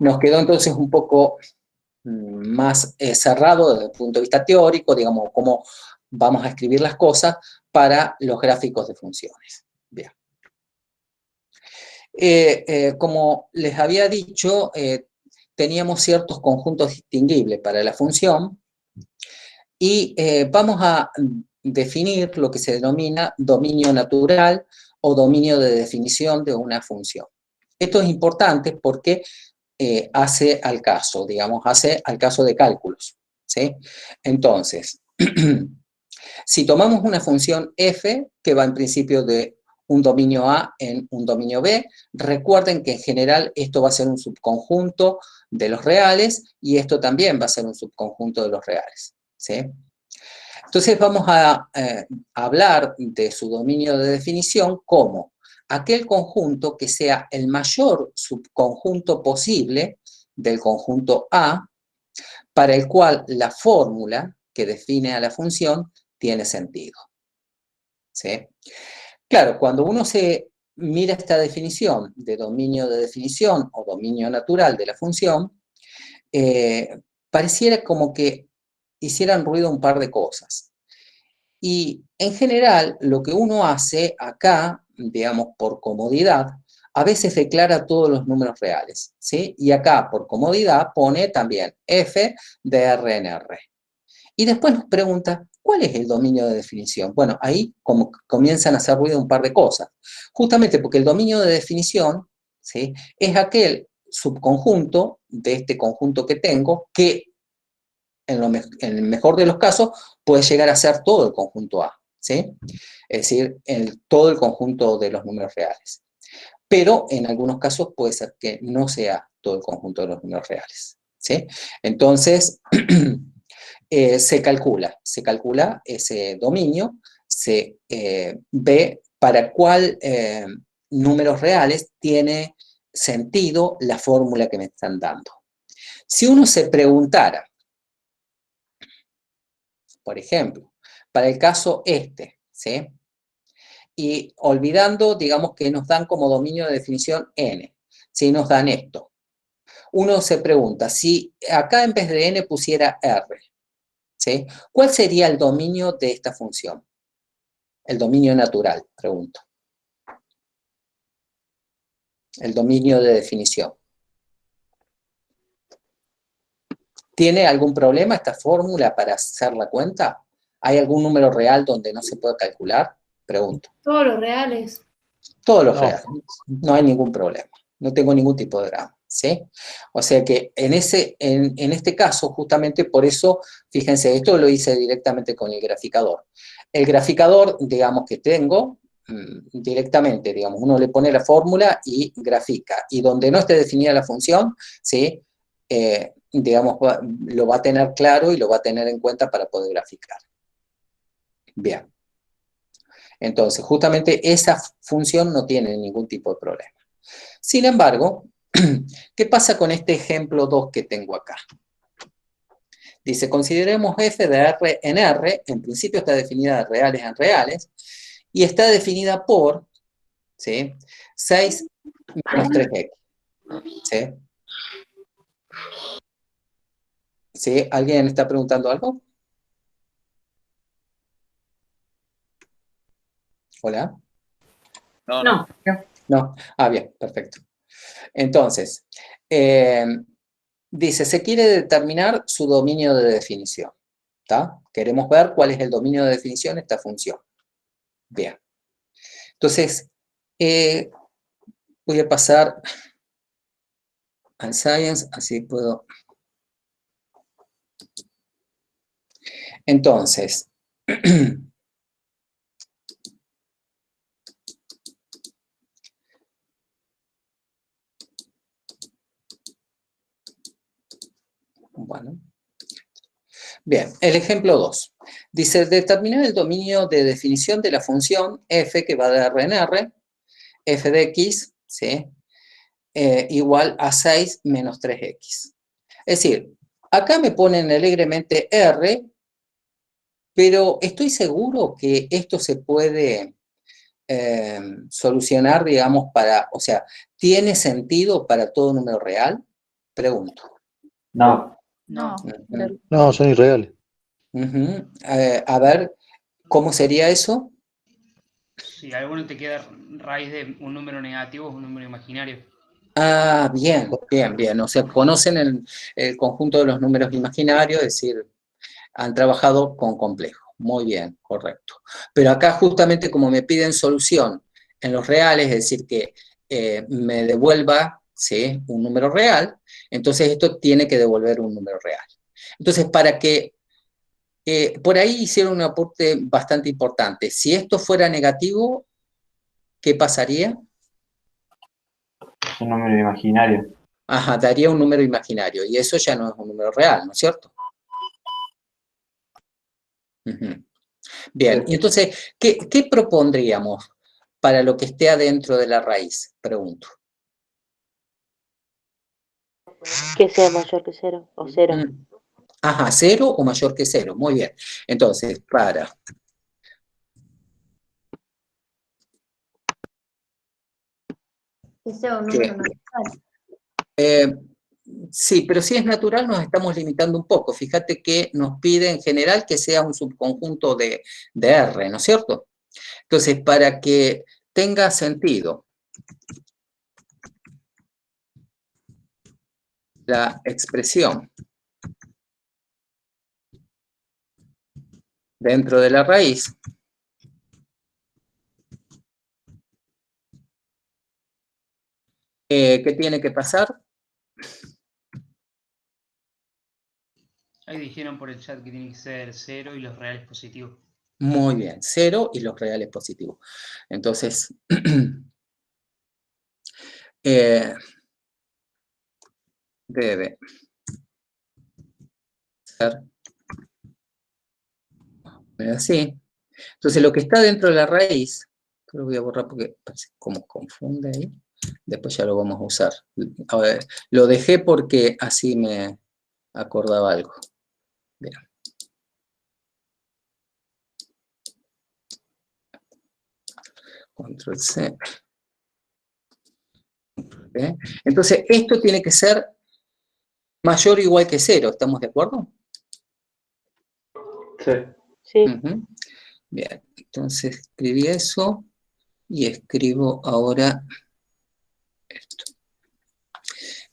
nos quedó entonces un poco más cerrado desde el punto de vista teórico, digamos, cómo vamos a escribir las cosas para los gráficos de funciones. Bien. Como les había dicho, teníamos ciertos conjuntos distinguibles para la función y vamos a definir lo que se denomina dominio natural o dominio de definición de una función. Esto es importante porque hace al caso, digamos, hace al caso de cálculos, ¿sí? Entonces, si tomamos una función f que va en principio de un dominio A en un dominio B, recuerden que en general esto va a ser un subconjunto de los reales y esto también va a ser un subconjunto de los reales, ¿sí? Entonces vamos a hablar de su dominio de definición como aquel conjunto que sea el mayor subconjunto posible del conjunto A, para el cual la fórmula que define a la función tiene sentido, ¿sí? Claro, cuando uno se mira esta definición de dominio de definición o dominio natural de la función, pareciera como que hicieran ruido un par de cosas. Y en general, lo que uno hace acá, digamos, por comodidad, a veces declara todos los números reales, ¿sí? Y acá, por comodidad, pone también f de R en R. Y después nos pregunta, ¿cuál es el dominio de definición? Bueno, ahí como comienzan a hacer ruido un par de cosas. Justamente porque el dominio de definición, ¿sí?, es aquel subconjunto de este conjunto que tengo que en el mejor de los casos puede llegar a ser todo el conjunto A, ¿sí? Es decir, todo el conjunto de los números reales. Pero en algunos casos puede ser que no sea todo el conjunto de los números reales, ¿sí? Entonces, se calcula ese dominio, se ve para cuál números reales tiene sentido la fórmula que me están dando. Si uno se preguntara, por ejemplo, para el caso ¿sí?, y olvidando, digamos, que nos dan como dominio de definición n, ¿sí?, nos dan esto. Uno se pregunta, si acá en vez de n pusiera r, ¿sí?, ¿cuál sería el dominio de esta función? El dominio natural, pregunto. El dominio de definición. ¿Tiene algún problema esta fórmula para hacer la cuenta? ¿Hay algún número real donde no se pueda calcular? Pregunto. Todos los reales. Todos los reales. No hay ningún problema. No tengo ningún tipo de drama, ¿sí? O sea que en este caso, justamente por eso, fíjense, esto lo hice directamente con el graficador. El graficador, digamos, que tengo directamente, digamos, uno le pone la fórmula y grafica. Y donde no esté definida la función, ¿sí?, digamos, lo va a tener claro y lo va a tener en cuenta para poder graficar. Bien. Entonces, justamente esa función no tiene ningún tipo de problema. Sin embargo, ¿qué pasa con este ejemplo 2 que tengo acá? Dice, consideremos f de R en R, en principio está definida de reales en reales, y está definida por, ¿sí?, 6 menos 3x. ¿Sí? ¿Sí? ¿Alguien está preguntando algo? ¿Hola? No. No. Ah, bien, perfecto. Entonces, dice, se quiere determinar su dominio de definición. ¿Está? Queremos ver cuál es el dominio de definición de esta función. Bien. Entonces, voy a pasar al Science, así puedo. Entonces, Bueno. Bien, el ejemplo 2. Dice, determinar el dominio de definición de la función f que va de R en R, f de x, ¿sí? Igual a 6 menos 3x. Es decir, acá me ponen alegremente R, pero estoy seguro que esto se puede solucionar, digamos, o sea, ¿tiene sentido para todo número real? Pregunto. No. No. No, son irreales. A ver, ¿cómo sería eso? Si alguno te queda raíz de un número negativo, es un número imaginario. Ah, bien, bien, bien. O sea, conocen el conjunto de los números imaginarios, es decir, han trabajado con complejos. Muy bien, correcto. Pero acá justamente como me piden solución en los reales, es decir, que me devuelva, ¿sí?, un número real, entonces esto tiene que devolver un número real. Entonces, para que por ahí hicieron un aporte bastante importante. Si esto fuera negativo, ¿qué pasaría? Es un número imaginario. Ajá, daría un número imaginario, y eso ya no es un número real, ¿no es cierto? Bien, y entonces, ¿qué propondríamos para lo que esté adentro de la raíz? Pregunto. Que sea mayor que 0 o 0. Ajá, 0 o mayor que 0, muy bien. Entonces, para... Que sea un número natural. Sí, pero si es natural nos estamos limitando un poco. Fíjate que nos pide en general que sea un subconjunto de R, ¿no es cierto? Entonces, para que tenga sentido la expresión dentro de la raíz, ¿qué tiene que pasar? Ahí dijeron por el chat que tiene que ser 0 y los reales positivos. Muy bien, 0 y los reales positivos. Entonces, debe ser así. Entonces, lo que está dentro de la raíz, lo voy a borrar porque parece como confunde ahí, después ya lo vamos a usar. A ver, lo dejé porque así me acordaba algo. Bien. Control C. ¿Okay? Entonces, esto tiene que ser mayor o igual que 0, ¿estamos de acuerdo? Sí. Sí. Bien, entonces escribí eso y escribo ahora esto.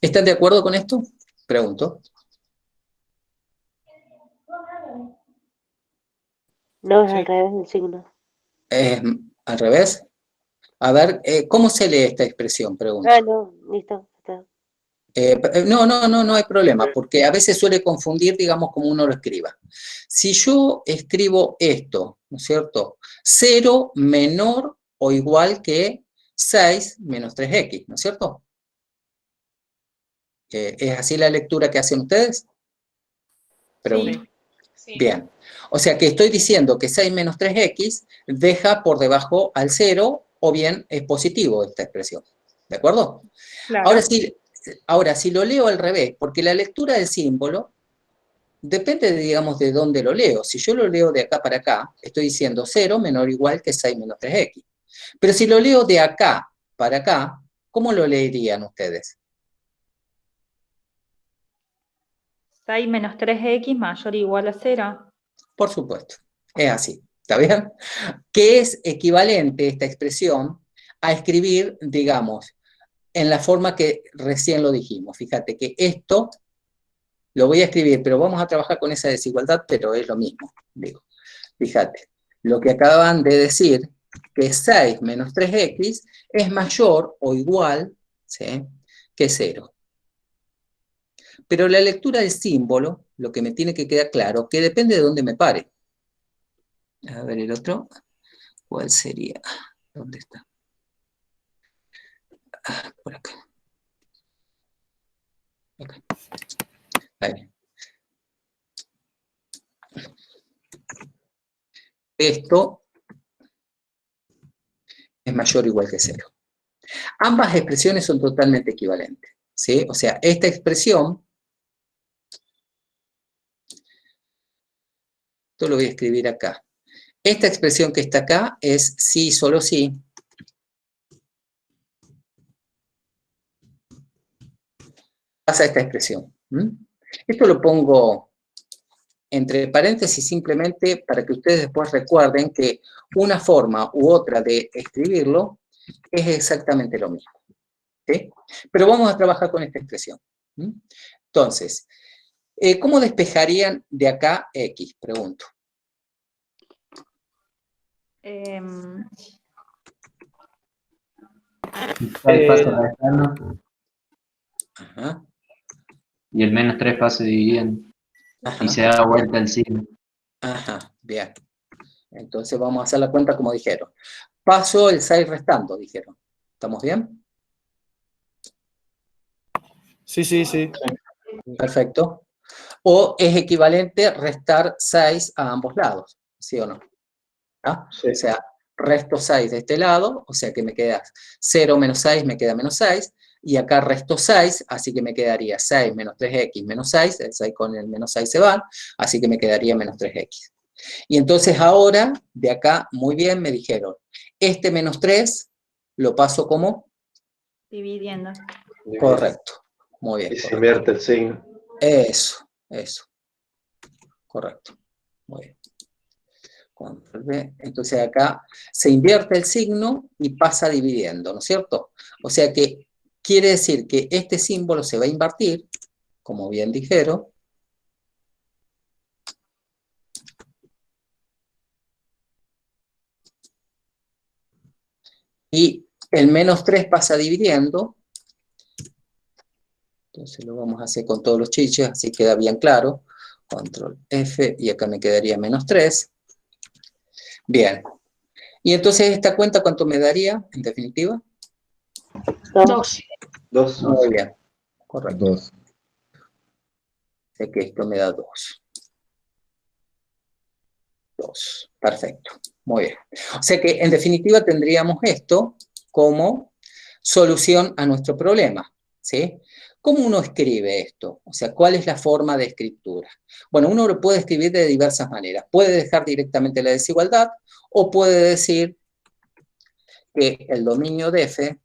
¿Están de acuerdo con esto? Pregunto. No, es al revés del signo. ¿Al revés? A ver, ¿cómo se lee esta expresión? Pregunto. Ah, no, listo. Está. No hay problema, porque a veces suele confundir, digamos, como uno lo escriba. Si yo escribo esto, ¿no es cierto? 0 menor o igual que 6 menos 3x, ¿no es cierto? ¿Es así la lectura que hacen ustedes? Pregunto. Sí. Bien. O sea que estoy diciendo que 6 menos 3x deja por debajo al 0, o bien es positivo esta expresión. ¿De acuerdo? Claro. Ahora, si lo leo al revés, porque la lectura del símbolo depende, digamos, de dónde lo leo. Si yo lo leo de acá para acá, estoy diciendo 0 menor o igual que 6 menos 3x. Pero si lo leo de acá para acá, ¿cómo lo leerían ustedes? 6 menos 3x mayor o igual a 0. Por supuesto, es así. ¿Está bien? Que es equivalente esta expresión a escribir, digamos, en la forma que recién lo dijimos. Fíjate que esto lo voy a escribir, pero vamos a trabajar con esa desigualdad, pero es lo mismo, digo. Fíjate, lo que acaban de decir, que 6 menos 3x es mayor o igual, ¿sí?, que 0. Pero la lectura del símbolo, lo que me tiene que quedar claro, que depende de dónde me pare. A ver el otro, ¿cuál sería? ¿Dónde está? Por acá. Okay. Ahí. esto es mayor o igual que 0. Ambas expresiones son totalmente equivalentes, ¿sí? O sea, esta expresión, esto lo voy a escribir acá. Esta expresión que está acá es sí, solo sí. Pasa esta expresión. Esto lo pongo entre paréntesis simplemente para que ustedes después recuerden que una forma u otra de escribirlo es exactamente lo mismo. ¿Sí? Pero vamos a trabajar con esta expresión. Entonces, ¿cómo despejarían de acá X? Pregunto. Ajá. Y el -3 pase dividiendo. Ajá. Y se da vuelta el signo. Ajá, bien. Entonces vamos a hacer la cuenta como dijeron. Paso el 6 restando, dijeron. ¿Estamos bien? Sí, sí, sí. Perfecto. O es equivalente restar 6 a ambos lados, ¿sí o no? ¿Ah? Sí. O sea, resto 6 de este lado, o sea que me queda 0 menos 6, me queda menos 6, y acá resto 6, así que me quedaría 6 menos 3x menos 6, el 6 con el menos 6 se van, así que me quedaría menos 3x. Y entonces ahora, de acá, muy bien, me dijeron, este menos 3 lo paso como... Dividiendo. Correcto, muy bien. Y se invierte el signo. Eso. Correcto, muy bien. Control V. Entonces acá se invierte el signo y pasa dividiendo, ¿no es cierto? O sea que quiere decir que este símbolo se va a invertir, como bien dijeron. Y el menos 3 pasa dividiendo. Entonces lo vamos a hacer con todos los chiches, así queda bien claro. Control F, y acá me quedaría menos 3. Bien. Y entonces esta cuenta, ¿cuánto me daría, en definitiva? 2. 2. Muy bien, correcto. 2. Sé que esto me da 2. 2, perfecto, muy bien. O sea que en definitiva tendríamos esto como solución a nuestro problema, ¿sí? ¿Cómo uno escribe esto? O sea, ¿cuál es la forma de escritura? Bueno, uno lo puede escribir de diversas maneras. Puede dejar directamente la desigualdad o puede decir que el dominio de F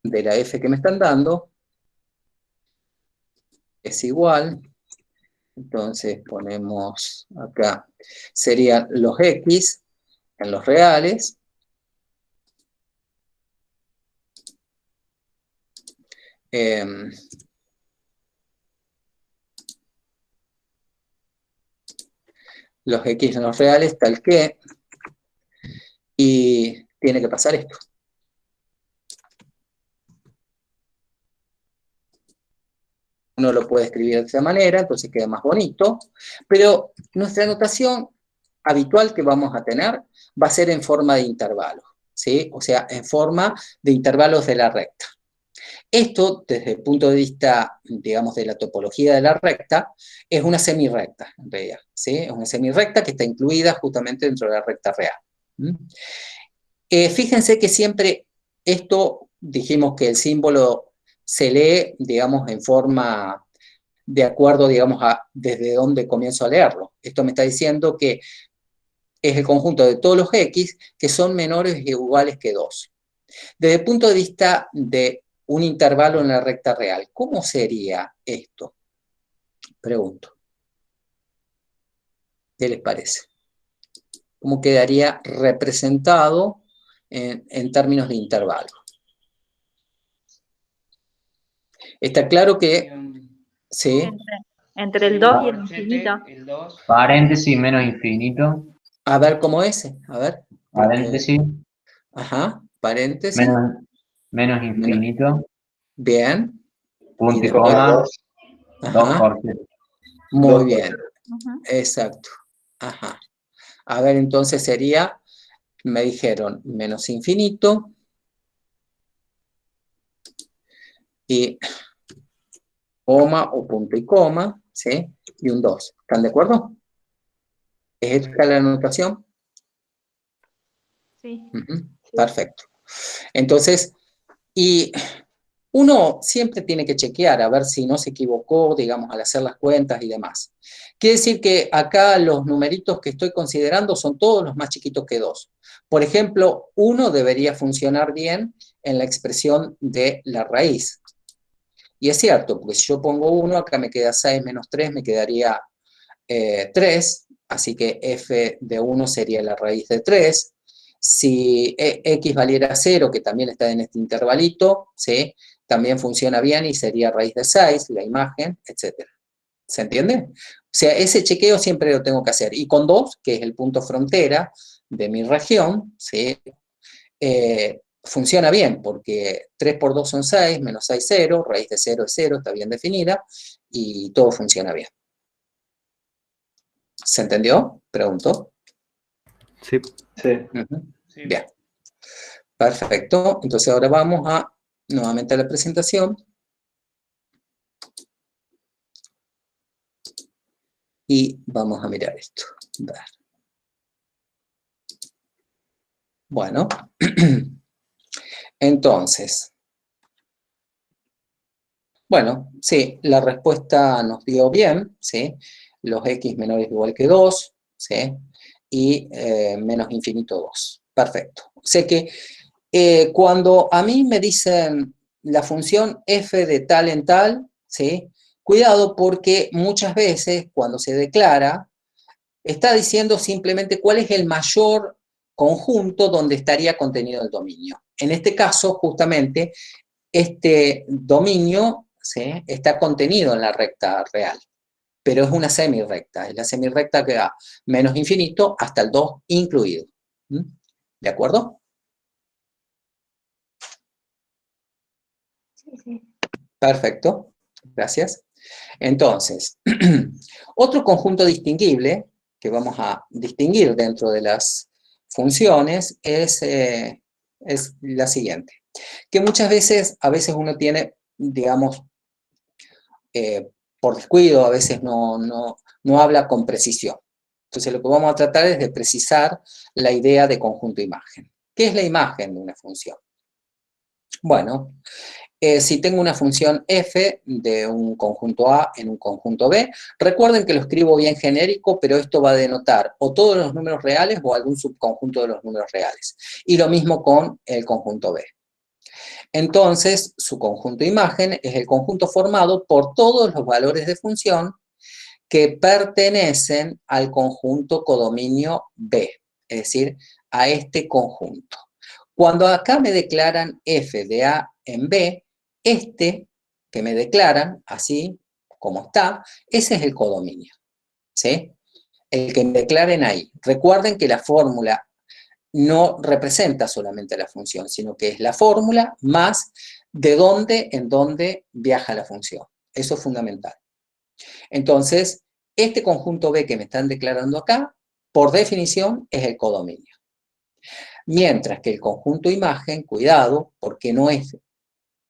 de la F que me están dando es igual, entonces ponemos acá, serían los X en los reales, los X en los reales tal que, y tiene que pasar esto. Uno lo puede escribir de esa manera, entonces queda más bonito, pero nuestra notación habitual que vamos a tener va a ser en forma de intervalos, ¿sí? O sea, en forma de intervalos de la recta. Esto, desde el punto de vista, digamos, de la topología de la recta, es una semirrecta, en realidad, ¿sí? Es una semirrecta que está incluida justamente dentro de la recta real. Fíjense que siempre esto, dijimos que el símbolo se lee, digamos, en forma de acuerdo, digamos, a desde dónde comienzo a leerlo. Esto me está diciendo que es el conjunto de todos los X que son menores o iguales que 2. Desde el punto de vista de un intervalo en la recta real, ¿cómo sería esto? Pregunto. ¿Qué les parece? ¿Cómo quedaría representado en términos de intervalo? Está claro que... Sí. Entre el 2 y el infinito. El 2. Paréntesis menos infinito. A ver cómo es. A ver. Paréntesis. Ajá. Paréntesis. Menos infinito. Bien. Punto y coma. Ajá. Muy bien. Exacto. Ajá. A ver, entonces sería, me dijeron, menos infinito. Y coma o punto y coma. ¿sí? Y un 2. ¿Están de acuerdo? ¿Es esta la anotación? Sí. Perfecto. Entonces, y uno siempre tiene que chequear a ver si no se equivocó, digamos, al hacer las cuentas y demás. Quiere decir que acá los numeritos que estoy considerando son todos los más chiquitos que 2. Por ejemplo, 1 debería funcionar bien en la expresión de la raíz. Y es cierto, porque si yo pongo 1, acá me queda 6 menos 3, me quedaría 3, así que f de 1 sería la raíz de 3. Si x valiera 0, que también está en este intervalito, ¿sí? También funciona bien y sería raíz de 6, la imagen, etc. ¿Se entiende? O sea, ese chequeo siempre lo tengo que hacer. Y con 2, que es el punto frontera de mi región, ¿sí? Funciona bien, porque 3 por 2 son 6, menos 6, 0, raíz de 0 es 0, está bien definida, y todo funciona bien. ¿Se entendió? Pregunto. Sí. Sí. Bien. Perfecto. Entonces ahora vamos nuevamente a la presentación. Y vamos a mirar esto. Bueno. Entonces. Bueno, sí, la respuesta nos dio bien, ¿sí? Los x menores o igual que 2, ¿sí? Y menos infinito 2. Perfecto. O sea que cuando a mí me dicen la función f de tal en tal, ¿sí? Cuidado porque muchas veces cuando se declara, está diciendo simplemente cuál es el mayor conjunto donde estaría contenido el dominio. En este caso, justamente, este dominio, ¿sí? Está contenido en la recta real, pero es una semirrecta. Es la semirrecta que va menos infinito hasta el 2 incluido. ¿De acuerdo? Sí. Perfecto, gracias. Entonces, otro conjunto distinguible que vamos a distinguir dentro de las funciones es la siguiente. Que muchas veces, a veces uno tiene, digamos, por descuido, a veces no habla con precisión. Entonces lo que vamos a tratar es de precisar la idea de conjunto imagen. ¿Qué es la imagen de una función? Bueno, si tengo una función f de un conjunto A en un conjunto B, recuerden que lo escribo bien genérico, pero esto va a denotar o todos los números reales o algún subconjunto de los números reales. Y lo mismo con el conjunto B. Entonces, su conjunto imagen es el conjunto formado por todos los valores de función que pertenecen al conjunto codominio B, es decir, a este conjunto. Cuando acá me declaran f de A en B, este que me declaran, así como está, ese es el codominio, ¿sí? El que me declaren ahí. Recuerden que la fórmula no representa solamente la función, sino que es la fórmula más de dónde en dónde viaja la función. Eso es fundamental. Entonces, este conjunto B que me están declarando acá, por definición, es el codominio. Mientras que el conjunto imagen, cuidado, porque no es,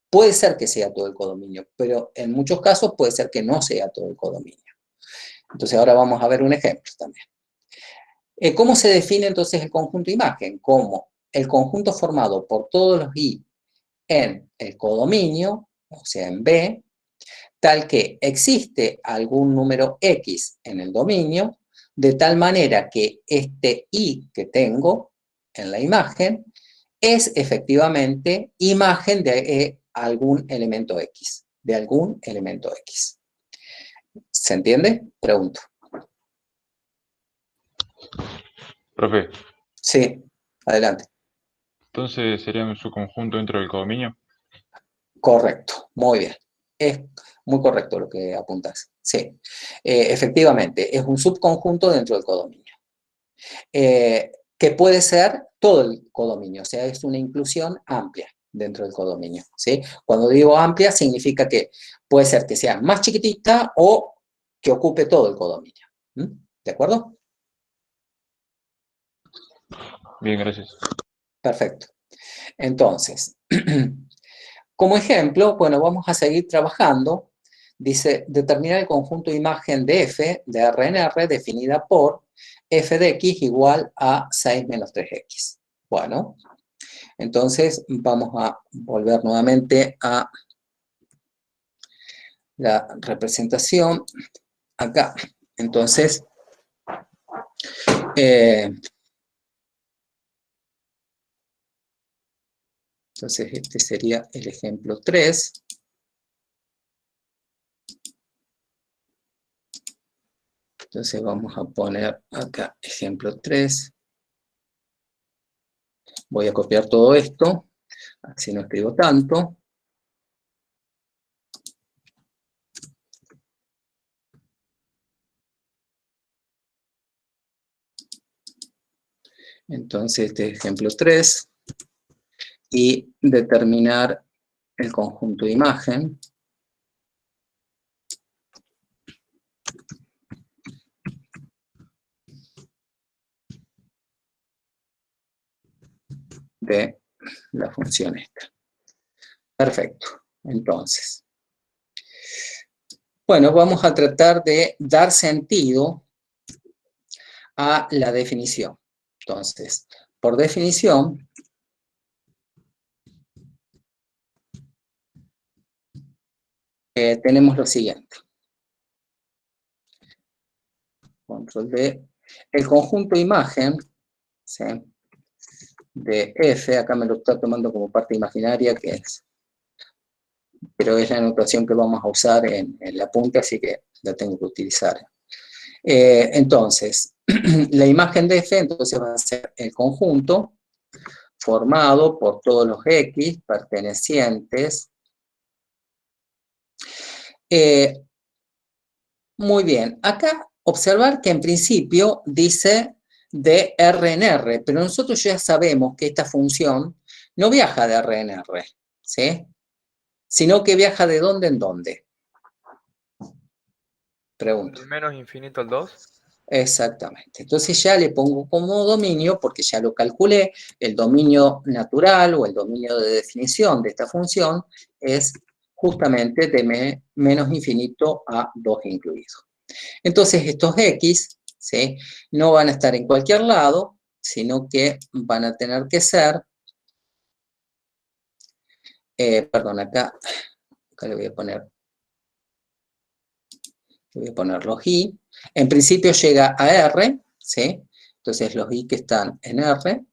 puede ser que sea todo el codominio, pero en muchos casos puede ser que no sea todo el codominio. Entonces ahora vamos a ver un ejemplo también. ¿Cómo se define entonces el conjunto imagen? Como el conjunto formado por todos los i en el codominio, o sea, en B, tal que existe algún número x en el dominio, de tal manera que este i que tengo en la imagen es efectivamente imagen de algún elemento x, de algún elemento x. ¿Se entiende? Pregunto. Profe, Sí, adelante. entonces sería un subconjunto dentro del codominio. Correcto, muy bien. Es muy correcto lo que apuntas. Sí, efectivamente, es un subconjunto dentro del codominio. Que puede ser todo el codominio, o sea, es una inclusión amplia dentro del codominio, ¿sí? Cuando digo amplia, significa que puede ser que sea más chiquitita o que ocupe todo el codominio. ¿De acuerdo? Bien, gracias. Perfecto. Entonces, como ejemplo, bueno, vamos a seguir trabajando Dice, determinar el conjunto de imagen de f de RNR definida por f de x igual a 6 menos 3x. Bueno, entonces vamos a volver nuevamente a la representación acá. Entonces, este sería el ejemplo 3. Entonces vamos a poner acá ejemplo 3. Voy a copiar todo esto, así no escribo tanto. Entonces este es ejemplo 3. Y determinar el conjunto de imagen. De la función esta. Perfecto. Entonces, bueno, vamos a tratar de dar sentido a la definición. Entonces, por definición, tenemos lo siguiente. Control D. El conjunto imagen, ¿sí?, de F, acá me lo está tomando como parte imaginaria, que es, pero es la notación que vamos a usar en la punta, así que la tengo que utilizar. Entonces, la imagen de F entonces va a ser el conjunto formado por todos los X pertenecientes. Muy bien, acá observar que en principio dice de R en R, pero nosotros ya sabemos que esta función no viaja de R en R, ¿sí?, sino que viaja de dónde en dónde. Pregunto. ¿Del menos infinito al 2? Exactamente. Entonces ya le pongo como dominio, porque ya lo calculé, el dominio natural o el dominio de definición de esta función es justamente de menos infinito a 2 incluido. Entonces estos x, ¿sí?, no van a estar en cualquier lado, sino que van a tener que ser, perdón, acá le voy a poner los i. En principio llega a R, ¿sí? Entonces los i que están en R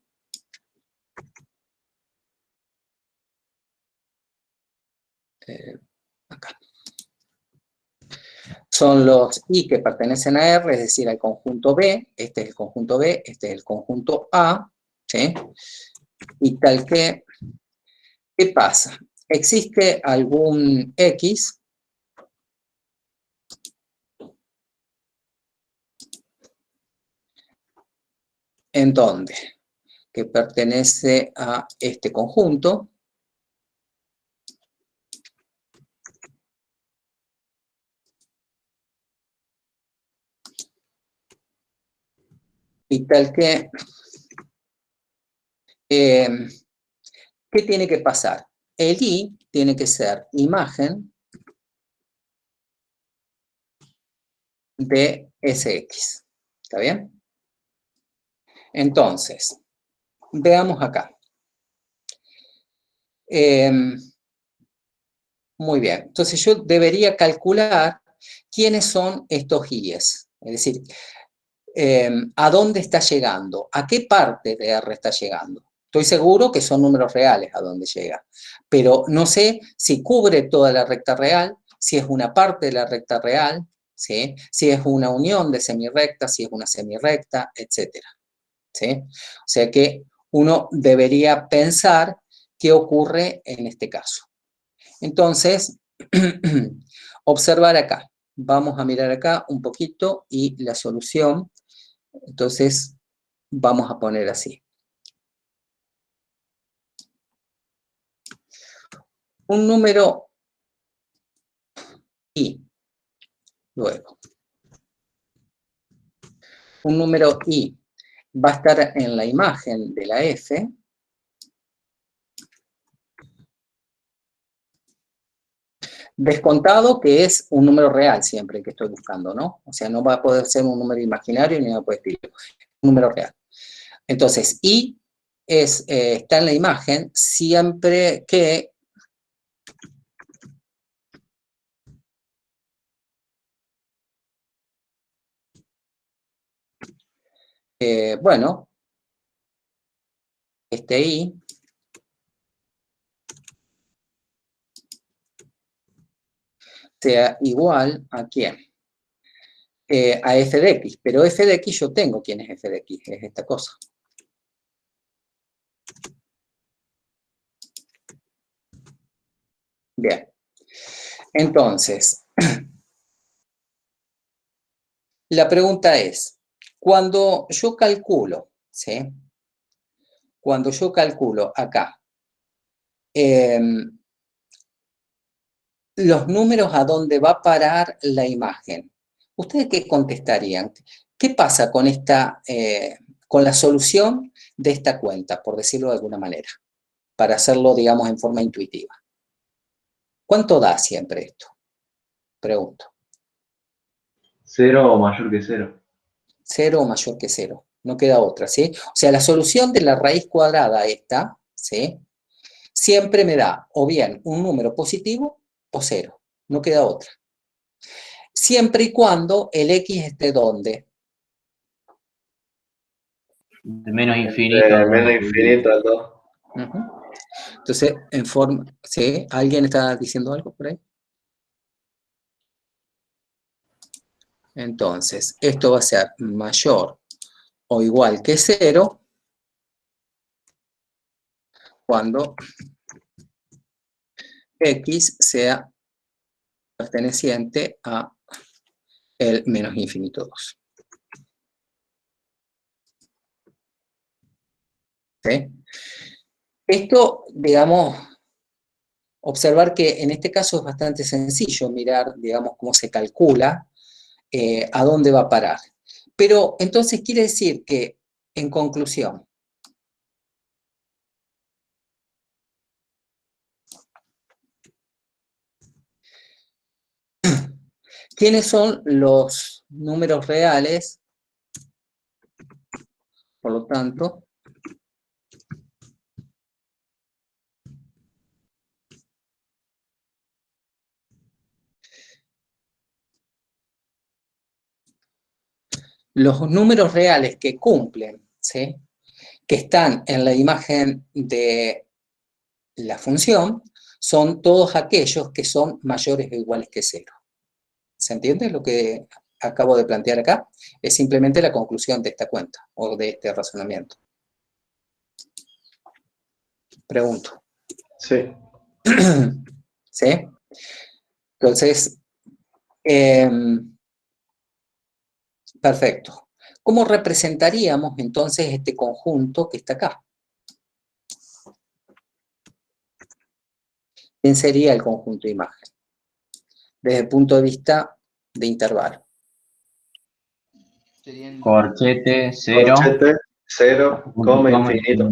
acá. Son los i que pertenecen a R, es decir, al conjunto B. Este es el conjunto B, este es el conjunto A, ¿sí? Y tal que, ¿qué pasa? ¿Existe algún X en dónde? Que pertenece a este conjunto. Y tal que, ¿qué tiene que pasar? El i tiene que ser imagen de ese x. ¿Está bien? Entonces, veamos acá. Muy bien. Entonces yo debería calcular quiénes son estos i's. Es decir, ¿a dónde está llegando? ¿A qué parte de R está llegando? Estoy seguro que son números reales a dónde llega, pero no sé si cubre toda la recta real, si es una parte de la recta real, ¿sí?, si es una unión de semirrectas, si es una semirrecta, etc. ¿Sí? O sea que uno debería pensar qué ocurre en este caso. Entonces, observar acá. Vamos a mirar acá un poquito y la solución. Entonces, vamos a poner así. Un número i. Luego. Un número i va a estar en la imagen de la F. Descontado que es un número real siempre que estoy buscando, ¿no? O sea, no va a poder ser un número imaginario ni nada por el estilo. Un número real. Entonces, y está en la imagen siempre que bueno, este i sea igual a quién, a f de x, pero f de x yo tengo quién es f de x, es esta cosa. Bien, entonces, la pregunta es, cuando yo calculo, ¿sí? Cuando yo calculo acá, los números a dónde va a parar la imagen, ¿ustedes qué contestarían? ¿Qué pasa con con la solución de esta cuenta, por decirlo de alguna manera, para hacerlo, digamos, en forma intuitiva? ¿Cuánto da siempre esto? Pregunto. 0 o mayor que 0. 0 o mayor que 0. No queda otra, ¿sí? O sea, la solución de la raíz cuadrada esta, ¿sí? Siempre me da o bien un número positivo o 0. No queda otra. Siempre y cuando el x esté ¿dónde? De menos infinito. Menos infinito al 2. Entonces, en forma... ¿Sí? ¿Alguien está diciendo algo por ahí? Entonces, esto va a ser mayor o igual que 0 cuando x sea perteneciente a el menos infinito 2. ¿Sí? Esto, digamos, observar que en este caso es bastante sencillo mirar, digamos, cómo se calcula, a dónde va a parar. Pero entonces quiere decir que, en conclusión, ¿quiénes son los números reales? Por lo tanto, los números reales que cumplen, ¿sí? Que están en la imagen de la función, son todos aquellos que son mayores o iguales que 0. ¿Se entiende lo que acabo de plantear acá? Es simplemente la conclusión de esta cuenta o de este razonamiento. Pregunto. Sí. ¿Sí? Entonces, perfecto. ¿Cómo representaríamos entonces este conjunto que está acá? ¿Quién sería el conjunto de imagen? Desde el punto de vista de intervalo. Corchete, 0. Corchete, 0, coma, infinito.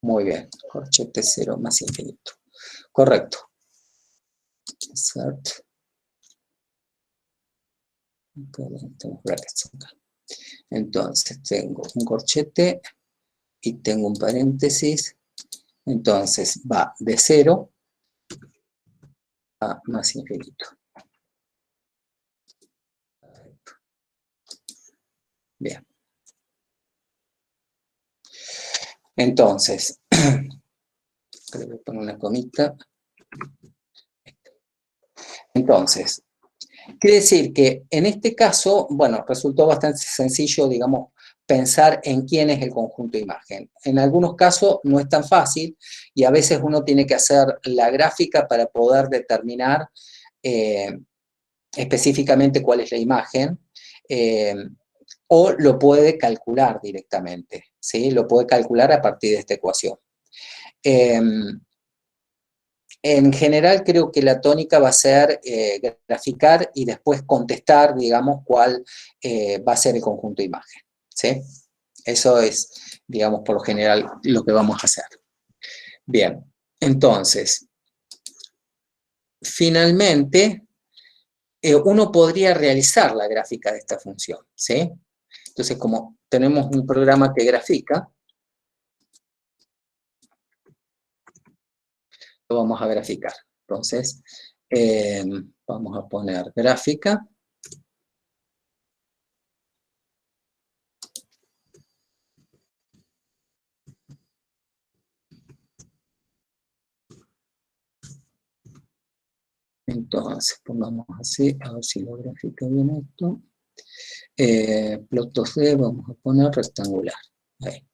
Muy bien. Corchete 0 más infinito. Correcto. Insert. Entonces tengo un corchete y tengo un paréntesis. Entonces va de 0 a más infinito. Bien. Entonces, creo que pongo una comita. Entonces, quiere decir que en este caso, bueno, resultó bastante sencillo, digamos, pensar en quién es el conjunto de imagen. En algunos casos no es tan fácil y a veces uno tiene que hacer la gráfica para poder determinar específicamente cuál es la imagen, o lo puede calcular directamente, ¿sí? Lo puede calcular a partir de esta ecuación. En general creo que la tónica va a ser graficar y después contestar, digamos, cuál va a ser el conjunto de imagen, ¿sí? Eso es, digamos, por lo general lo que vamos a hacer. Bien, entonces, finalmente, uno podría realizar la gráfica de esta función, ¿sí? Entonces, como tenemos un programa que grafica, lo vamos a graficar. Entonces, vamos a poner gráfica. Entonces, pongamos así, a ver si lo grafica bien esto. Plot 2D, vamos a poner rectangular. Ahí.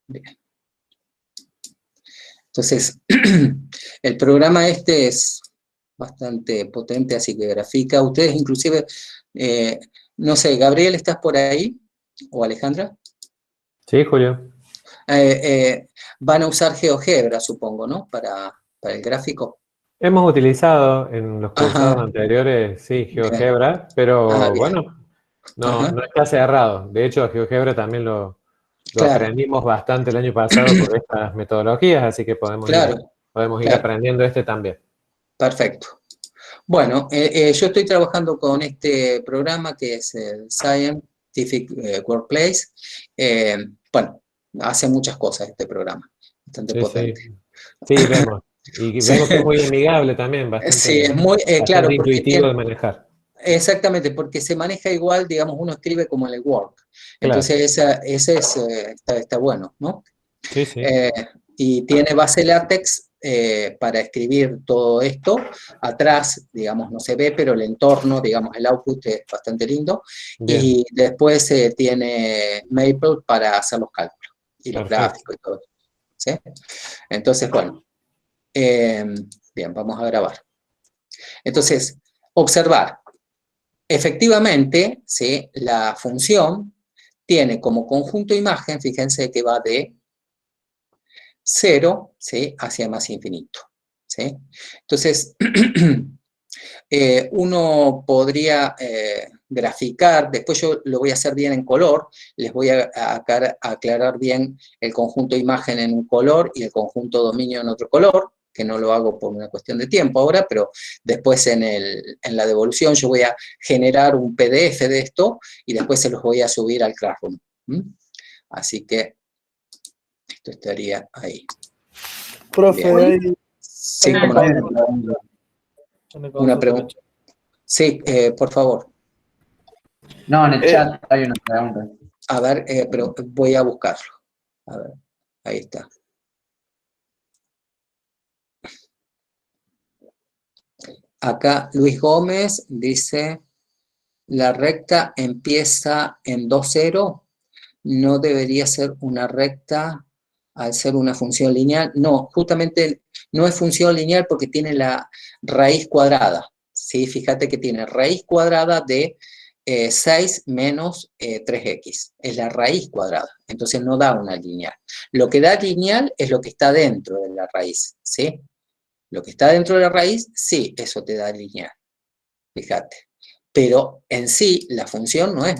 Bien. Entonces, el programa este es bastante potente, así que grafica. Ustedes inclusive, no sé, Gabriel, ¿estás por ahí? ¿O Alejandra? Sí, Julio. Van a usar GeoGebra, supongo, ¿no? Para el gráfico. Hemos utilizado en los cursados Ajá. anteriores, sí, Bien. GeoGebra, pero Bien. bueno, no, Ajá. no está cerrado. De hecho, GeoGebra también lo Claro. aprendimos bastante el año pasado por estas metodologías, así que podemos ir Claro. aprendiendo este también. Perfecto. Bueno, yo estoy trabajando con este programa que es el Scientific Workplace. Bueno, hace muchas cosas este programa, bastante potente. Sí, vemos. Y Sí. vemos que es muy amigable también, bastante, Sí, es muy, claro, bastante porque intuitivo de manejar. Exactamente, porque se maneja igual, digamos, uno escribe como en el Word. Entonces, Claro. ese es, está bueno, ¿no? Sí, sí. Y tiene base látex para escribir todo esto. Atrás, digamos, no se ve, pero el entorno, digamos, el output es bastante lindo. Bien. Y después tiene Maple para hacer los cálculos y los gráficos y todo. ¿Sí? Entonces, bueno. Bien, vamos a grabar. Entonces, observar. Efectivamente, ¿sí? La función tiene como conjunto imagen, fíjense que va de 0, ¿sí? Hacia más infinito, ¿sí? Entonces, uno podría graficar, después yo lo voy a hacer bien en color, les voy a aclarar bien el conjunto imagen en un color y el conjunto dominio en otro color, que no lo hago por una cuestión de tiempo ahora, pero después en la devolución yo voy a generar un PDF de esto y después se los voy a subir al Classroom. Así que esto estaría ahí. Profe, Bien. Sí, hay cómo no. Una pregunta. Sí, por favor. No, en el chat hay una pregunta. A ver, pero voy a buscarlo. A ver, ahí está. Acá Luis Gómez dice, la recta empieza en 2,0, no debería ser una recta al ser una función lineal. No, justamente no es función lineal porque tiene la raíz cuadrada. ¿Sí? Fíjate que tiene raíz cuadrada de 6 menos 3x. Es la raíz cuadrada. Entonces no da una lineal. Lo que da lineal es lo que está dentro de la raíz. ¿Sí? Lo que está dentro de la raíz, sí, eso te da lineal. Fíjate. Pero en sí, la función no es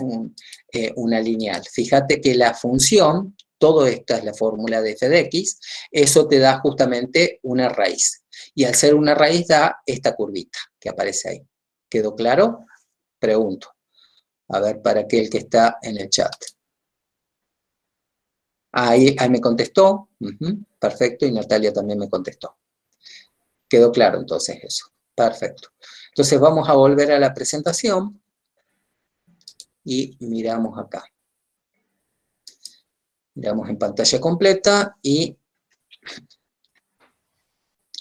una lineal. Fíjate que la función, todo esto es la fórmula de f de x, eso te da justamente una raíz. Y al ser una raíz da esta curvita que aparece ahí. ¿Quedó claro? Pregunto. A ver, para aquel que está en el chat. Ahí me contestó. Perfecto, y Natalia también me contestó. Quedó claro entonces eso. Perfecto. Entonces vamos a volver a la presentación y miramos acá. Miramos en pantalla completa y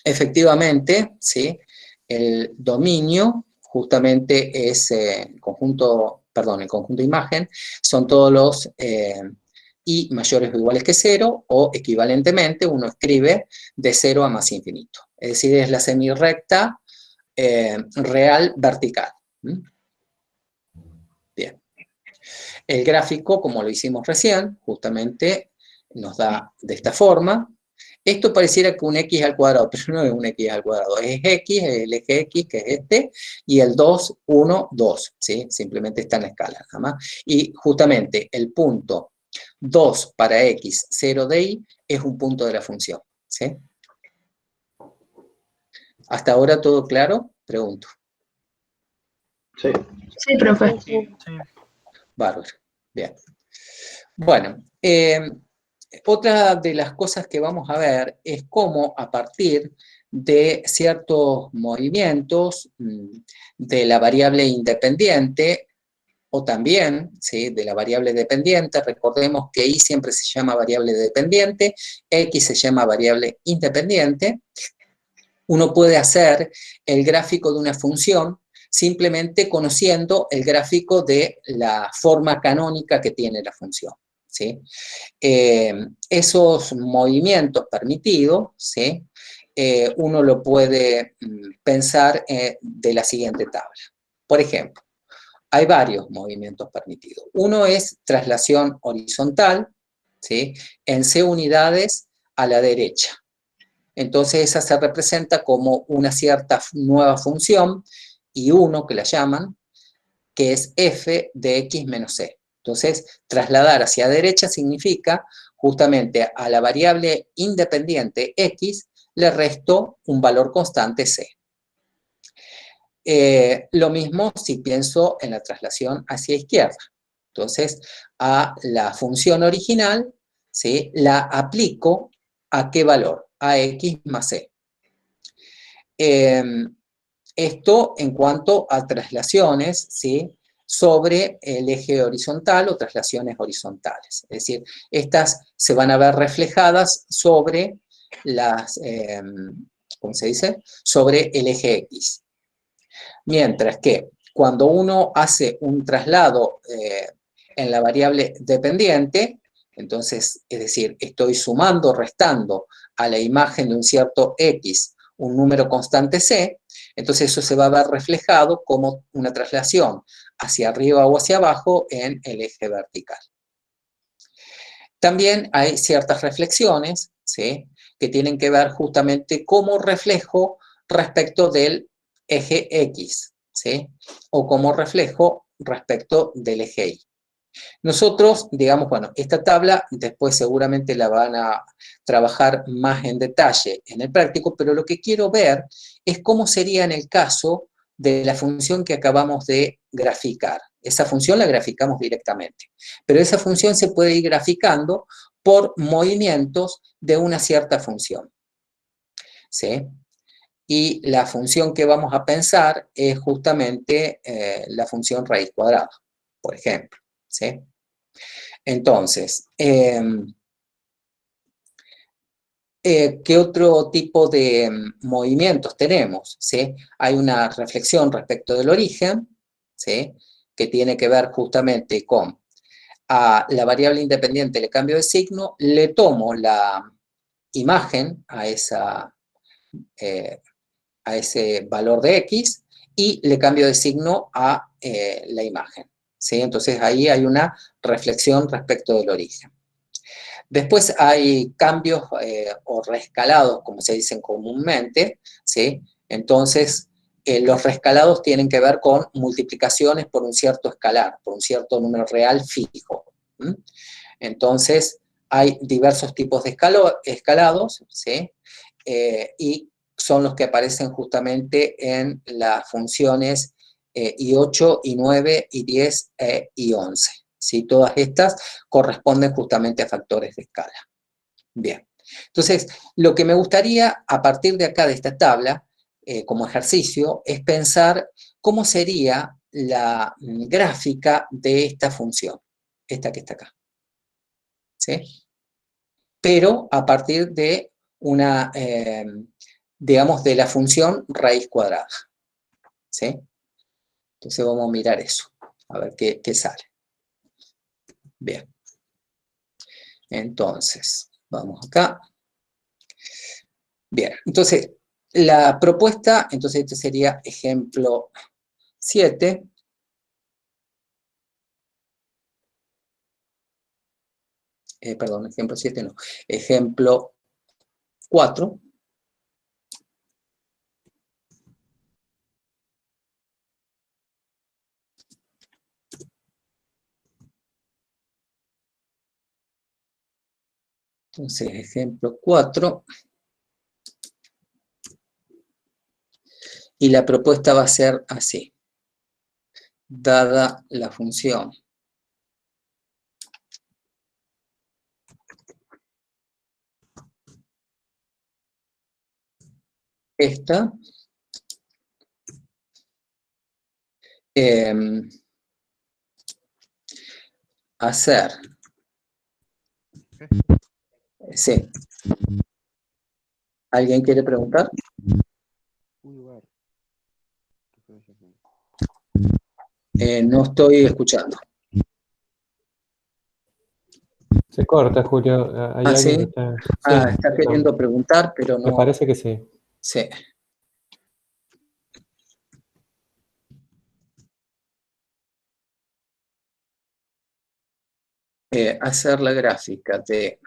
efectivamente, ¿sí? El dominio justamente es el conjunto imagen, son todos los i mayores o iguales que 0, o equivalentemente uno escribe de 0 a más infinito. Es decir, es la semirrecta real vertical. Bien. El gráfico, como lo hicimos recién, justamente nos da de esta forma. Esto pareciera que un x al cuadrado, pero no es un x al cuadrado, es x, es el eje x, que es este, y el 2, 1, 2, ¿sí? Simplemente está en la escala, nada más. Y justamente el punto 2 para x, 0 de y, es un punto de la función, ¿sí? ¿Hasta ahora todo claro? Pregunto. Sí. Sí, profe. Bárbaro. Bien. Bueno, otra de las cosas que vamos a ver es cómo a partir de ciertos movimientos de la variable independiente, o también, ¿sí?, de la variable dependiente. Recordemos que y siempre se llama variable dependiente, x se llama variable independiente. Uno puede hacer el gráfico de una función simplemente conociendo el gráfico de la forma canónica que tiene la función, ¿sí? Esos movimientos permitidos, ¿sí?, uno lo puede pensar de la siguiente tabla. Por ejemplo, hay varios movimientos permitidos. Uno es traslación horizontal, ¿sí?, en c unidades a la derecha. Entonces esa se representa como una cierta nueva función, y1 que la llaman, que es f de x menos c. Entonces, trasladar hacia derecha significa justamente a la variable independiente x le resto un valor constante c. Lo mismo si pienso en la traslación hacia izquierda. Entonces, a la función original, ¿sí?, la aplico ¿a qué valor? A x más c. Esto en cuanto a traslaciones, ¿sí?, sobre el eje horizontal o traslaciones horizontales. Es decir, estas se van a ver reflejadas sobre las, ¿cómo se dice?, sobre el eje X. Mientras que cuando uno hace un traslado en la variable dependiente, entonces, es decir, estoy sumando, restando a la imagen de un cierto X un número constante C, entonces eso se va a ver reflejado como una traslación hacia arriba o hacia abajo en el eje vertical. También hay ciertas reflexiones, ¿sí?, que tienen que ver justamente como reflejo respecto del eje X, ¿sí?, o como reflejo respecto del eje Y. Nosotros, digamos, bueno, esta tabla después seguramente la van a trabajar más en detalle en el práctico, pero lo que quiero ver es cómo sería en el caso de la función que acabamos de graficar. Esa función la graficamos directamente, pero esa función se puede ir graficando por movimientos de una cierta función, ¿sí? Y la función que vamos a pensar es justamente la función raíz cuadrada, por ejemplo, ¿sí? Entonces, ¿qué otro tipo de movimientos tenemos? ¿Sí? Hay una reflexión respecto del origen, ¿sí?, que tiene que ver justamente con a la variable independiente le cambio de signo, le tomo la imagen a ese valor de x y le cambio de signo a la imagen, ¿sí? Entonces ahí hay una reflexión respecto del origen. Después hay cambios o reescalados, como se dicen comúnmente, ¿sí? Entonces, los reescalados tienen que ver con multiplicaciones por un cierto escalar, por un cierto número real fijo. Entonces, hay diversos tipos de escalados, ¿sí? Y son los que aparecen justamente en las funciones I8, I9, I10 e I11. ¿Sí? Todas estas corresponden justamente a factores de escala. Bien, entonces lo que me gustaría a partir de acá de esta tabla, como ejercicio, es pensar cómo sería la gráfica de esta función, esta que está acá, ¿sí? Pero a partir de una, digamos, de la función raíz cuadrada, ¿sí? Entonces vamos a mirar eso, a ver qué sale. Bien. Entonces, vamos acá. Bien, entonces, la propuesta, entonces este sería ejemplo 7. Perdón, ejemplo 7 no. Ejemplo 4. Entonces, ejemplo 4. y la propuesta va a ser así. Dada la función esta, hacer, sí. ¿Alguien quiere preguntar? No estoy escuchando. Se corta, Julio. Hay ¿Ah, alguien sí? que está... Ah, Sí, está queriendo preguntar, pero me no. parece que sí. Sí. Hacer la gráfica de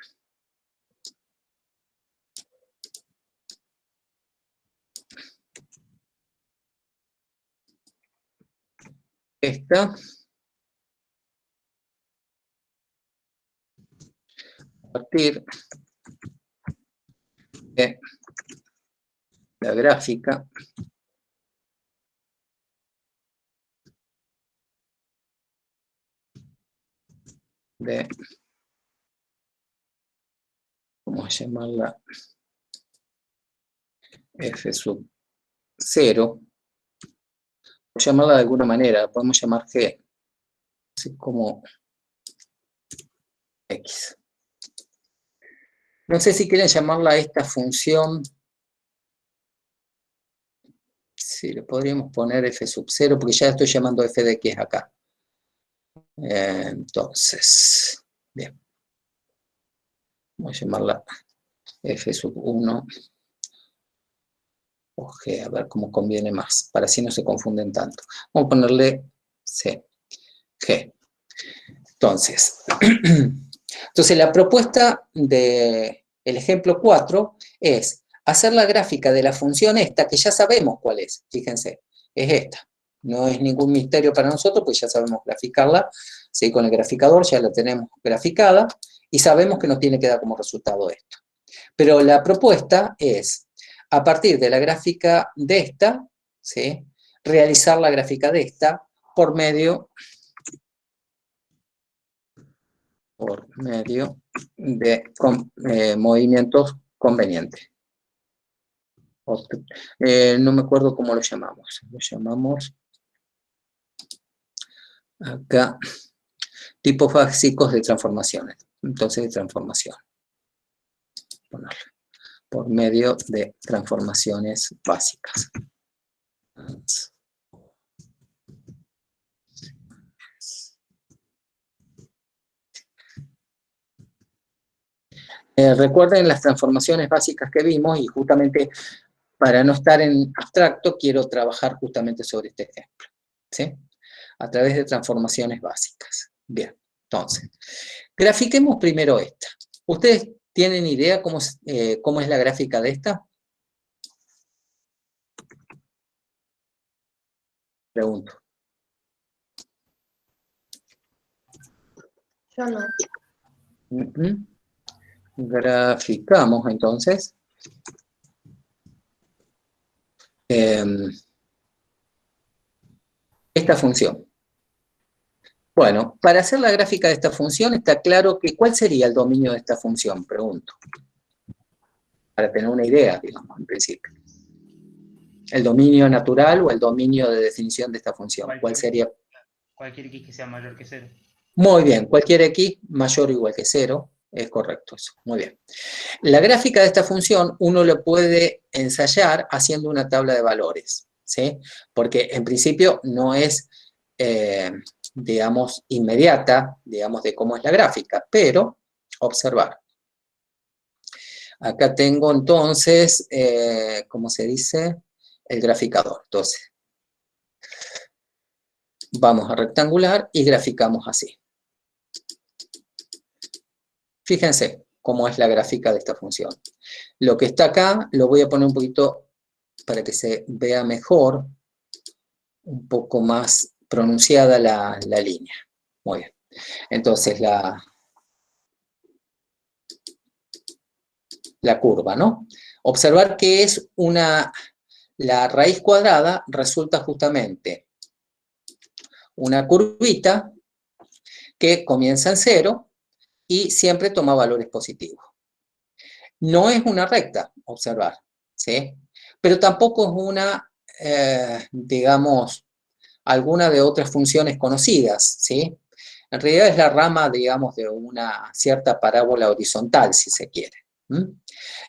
esta a partir de la gráfica de, vamos a llamarla f sub 0, o llamarla de alguna manera, la podemos llamar g, así como x. No sé si quieren llamarla a esta función, si le podríamos poner f sub 0, porque ya estoy llamando f de x acá. Entonces, bien. Vamos a llamarla f sub 1 o g, a ver cómo conviene más, para así no se confunden tanto. Vamos a ponerle c, g. Entonces, la propuesta del ejemplo 4 es hacer la gráfica de la función esta, que ya sabemos cuál es, fíjense, es esta. No es ningún misterio para nosotros, pues ya sabemos graficarla, ¿sí? Con el graficador ya la tenemos graficada, y sabemos que nos tiene que dar como resultado esto. Pero la propuesta es, a partir de la gráfica de esta, ¿sí? Realizar la gráfica de esta por medio de movimientos convenientes. No me acuerdo cómo lo llamamos. Lo llamamos acá tipos básicos de transformaciones. Entonces, de transformación. Ponerlo. Por medio de transformaciones básicas. Recuerden las transformaciones básicas que vimos, y justamente para no estar en abstracto quiero trabajar justamente sobre este ejemplo, ¿sí? A través de transformaciones básicas. Bien, entonces, grafiquemos primero esta. ¿Ustedes tienen idea cómo es la gráfica de esta? Pregunto. Yo no. Graficamos entonces. Esta función. Bueno, para hacer la gráfica de esta función está claro que ¿cuál sería el dominio de esta función? Pregunto. Para tener una idea, digamos, en principio. ¿El dominio natural o el dominio de definición de esta función? ¿Cuál sería? Cualquier x que sea mayor que 0. Muy bien, cualquier x mayor o igual que 0. Es correcto eso, muy bien. La gráfica de esta función uno lo puede ensayar haciendo una tabla de valores, ¿sí? Porque en principio no es, digamos, inmediata, digamos, de cómo es la gráfica, pero observar. Acá tengo entonces, ¿cómo se dice? El graficador. Entonces, vamos a rectangular y graficamos así. Fíjense cómo es la gráfica de esta función. Lo que está acá lo voy a poner un poquito para que se vea mejor, un poco más pronunciada la línea. Muy bien. Entonces, la curva, ¿no? Observar que es una la raíz cuadrada resulta justamente una curvita que comienza en 0 y siempre toma valores positivos. No es una recta, observar, ¿sí? Pero tampoco es una, digamos, alguna de otras funciones conocidas, ¿sí? En realidad es la rama, digamos, de una cierta parábola horizontal, si se quiere.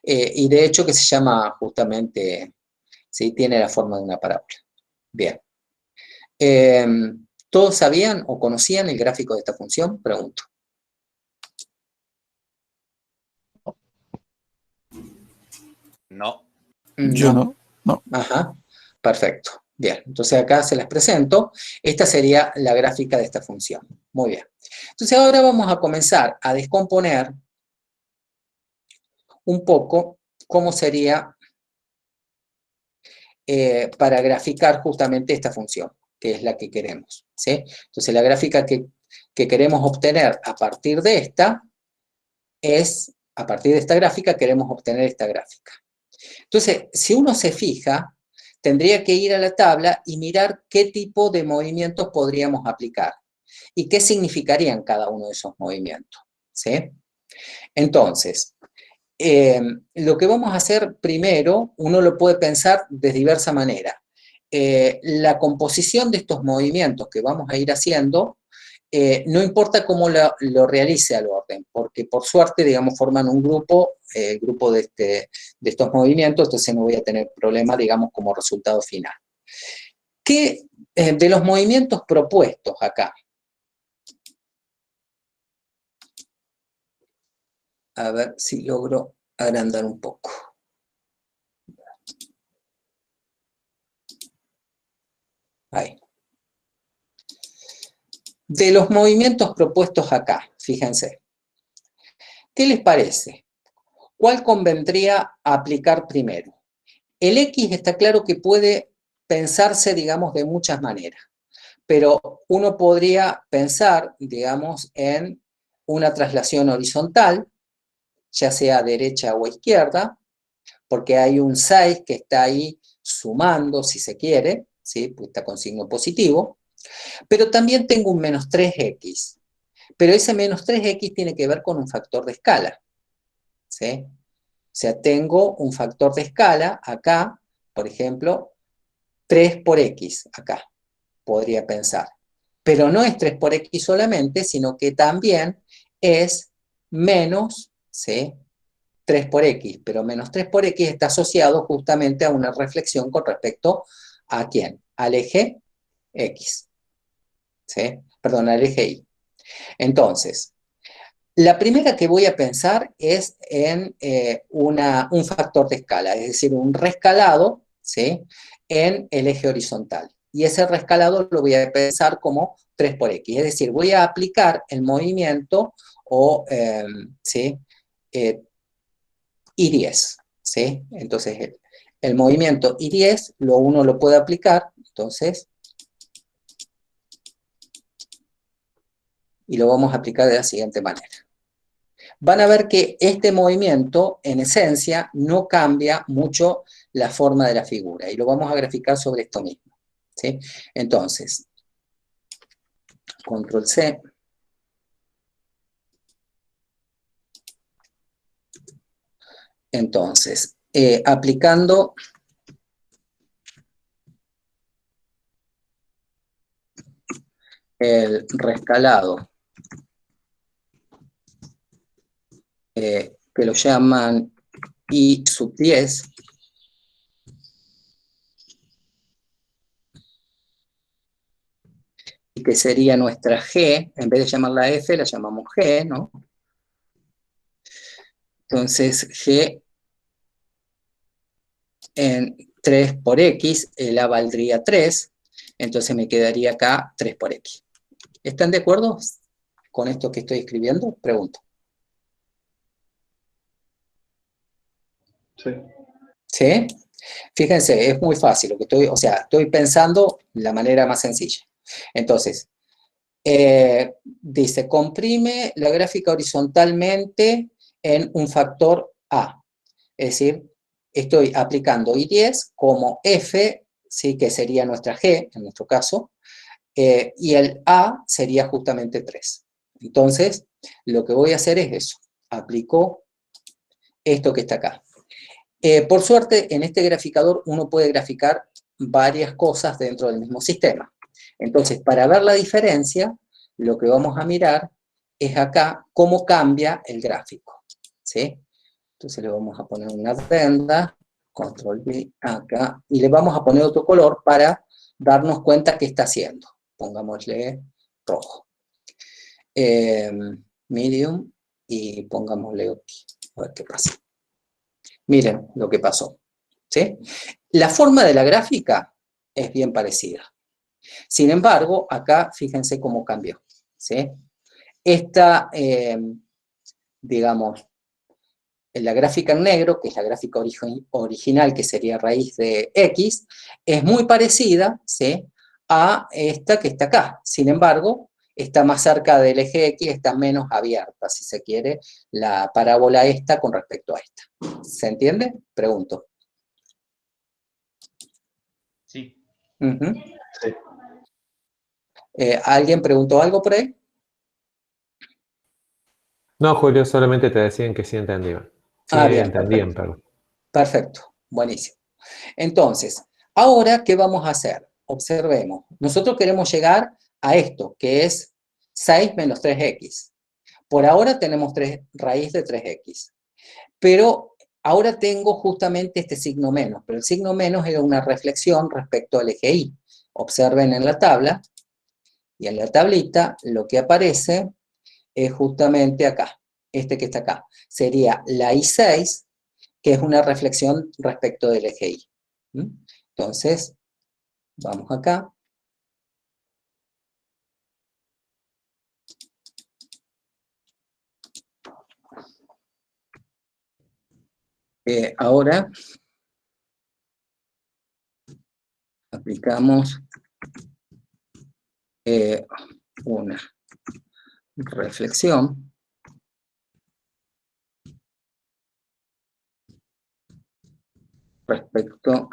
Y de hecho que se llama justamente, ¿sí? Tiene la forma de una parábola. Bien. ¿Todos sabían o conocían el gráfico de esta función? Pregunto. No. Yo no. No. Ajá, perfecto. Bien, entonces acá se las presento. Esta sería la gráfica de esta función. Muy bien. Entonces ahora vamos a comenzar a descomponer un poco cómo sería para graficar justamente esta función, que es la que queremos, ¿sí? Entonces la gráfica que queremos obtener a partir de esta es, a partir de esta gráfica queremos obtener esta gráfica. Entonces, si uno se fija, tendría que ir a la tabla y mirar qué tipo de movimientos podríamos aplicar y qué significarían cada uno de esos movimientos, ¿sí? Entonces, lo que vamos a hacer primero, uno lo puede pensar de diversa manera. La composición de estos movimientos que vamos a ir haciendo, no importa cómo lo realice al orden, porque por suerte, digamos, forman un grupo, el grupo de estos movimientos, entonces no voy a tener problema, digamos, como resultado final. ¿Qué de los movimientos propuestos acá? A ver si logro agrandar un poco. Ahí. De los movimientos propuestos acá, fíjense. ¿Qué les parece? ¿Cuál convendría aplicar primero? El X está claro que puede pensarse, digamos, de muchas maneras, pero uno podría pensar, digamos, en una traslación horizontal, ya sea derecha o izquierda, porque hay un 6 que está ahí sumando, si se quiere, ¿sí? Pues está con signo positivo, pero también tengo un menos 3x, pero ese menos 3x tiene que ver con un factor de escala, ¿sí? O sea, tengo un factor de escala acá, por ejemplo, 3 por x acá, podría pensar. Pero no es 3 por x solamente, sino que también es menos, ¿sí? 3 por x, pero menos 3 por x está asociado justamente a una reflexión con respecto a ¿quién? Al eje x, ¿sí? Perdón, al eje y. Entonces, la primera que voy a pensar es en un factor de escala, es decir, un rescalado, ¿sí? En el eje horizontal. Y ese rescalado lo voy a pensar como 3 por x, es decir, voy a aplicar el movimiento o, ¿sí? I10, ¿sí? Entonces, el movimiento I10 uno lo puede aplicar, entonces, y lo vamos a aplicar de la siguiente manera. Van a ver que este movimiento, en esencia, no cambia mucho la forma de la figura, y lo vamos a graficar sobre esto mismo, ¿sí? Entonces, control C. Entonces, aplicando el rescalado, que lo llaman I sub 10, y que sería nuestra G, en vez de llamarla F, la llamamos G, ¿no? Entonces, G en 3 por X, el A valdría 3, entonces me quedaría acá 3 por X. ¿Están de acuerdo con esto que estoy escribiendo? Pregunto. Sí. ¿Sí? Fíjense, es muy fácil lo que estoy, o sea, estoy pensando la manera más sencilla. Entonces, dice, comprime la gráfica horizontalmente en un factor A. Es decir, estoy aplicando I10 como F, ¿sí? Que sería nuestra G, en nuestro caso, y el A sería justamente 3. Entonces, lo que voy a hacer es eso. Aplico esto que está acá. Por suerte, en este graficador uno puede graficar varias cosas dentro del mismo sistema. Entonces, para ver la diferencia, lo que vamos a mirar es acá cómo cambia el gráfico, ¿sí? Entonces le vamos a poner una adenda, control V acá, y le vamos a poner otro color para darnos cuenta qué está haciendo. Pongámosle rojo. Medium, y pongámosle OK. A ver qué pasa. Miren lo que pasó, ¿sí? La forma de la gráfica es bien parecida. Sin embargo, acá fíjense cómo cambió, ¿sí? Esta, digamos, la gráfica en negro, que es la gráfica original, que sería raíz de X, es muy parecida, ¿sí? A esta que está acá. Sin embargo, está más cerca del eje X, está menos abierta, si se quiere, la parábola esta con respecto a esta. ¿Se entiende? Pregunto. Sí. Sí. ¿Alguien preguntó algo por ahí? No, Julio, solamente te decían que sí entendían. Sí, Bien, entendían, perfecto. perdón. Perfecto, buenísimo. Entonces, ahora, ¿qué vamos a hacer? Observemos. Nosotros queremos llegar a esto, que es 6 menos 3x. Por ahora tenemos raíz de 3x. Pero ahora tengo justamente este signo menos, pero el signo menos era una reflexión respecto al eje Y. Observen en la tabla, y en la tablita lo que aparece es justamente acá, este que está acá. Sería la I6, que es una reflexión respecto del eje Y. Entonces, vamos acá. Ahora, aplicamos una reflexión respecto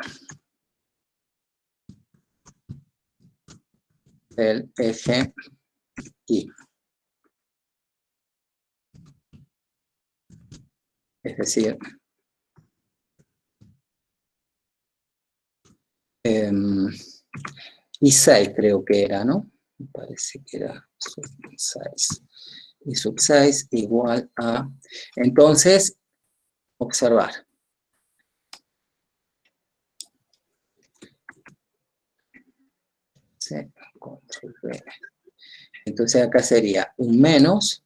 del eje Y. Es decir, I6 creo que era, ¿no? Me parece que era sub 6. Y sub 6 igual a... Entonces, observar. Sí, control V. Entonces acá sería un menos.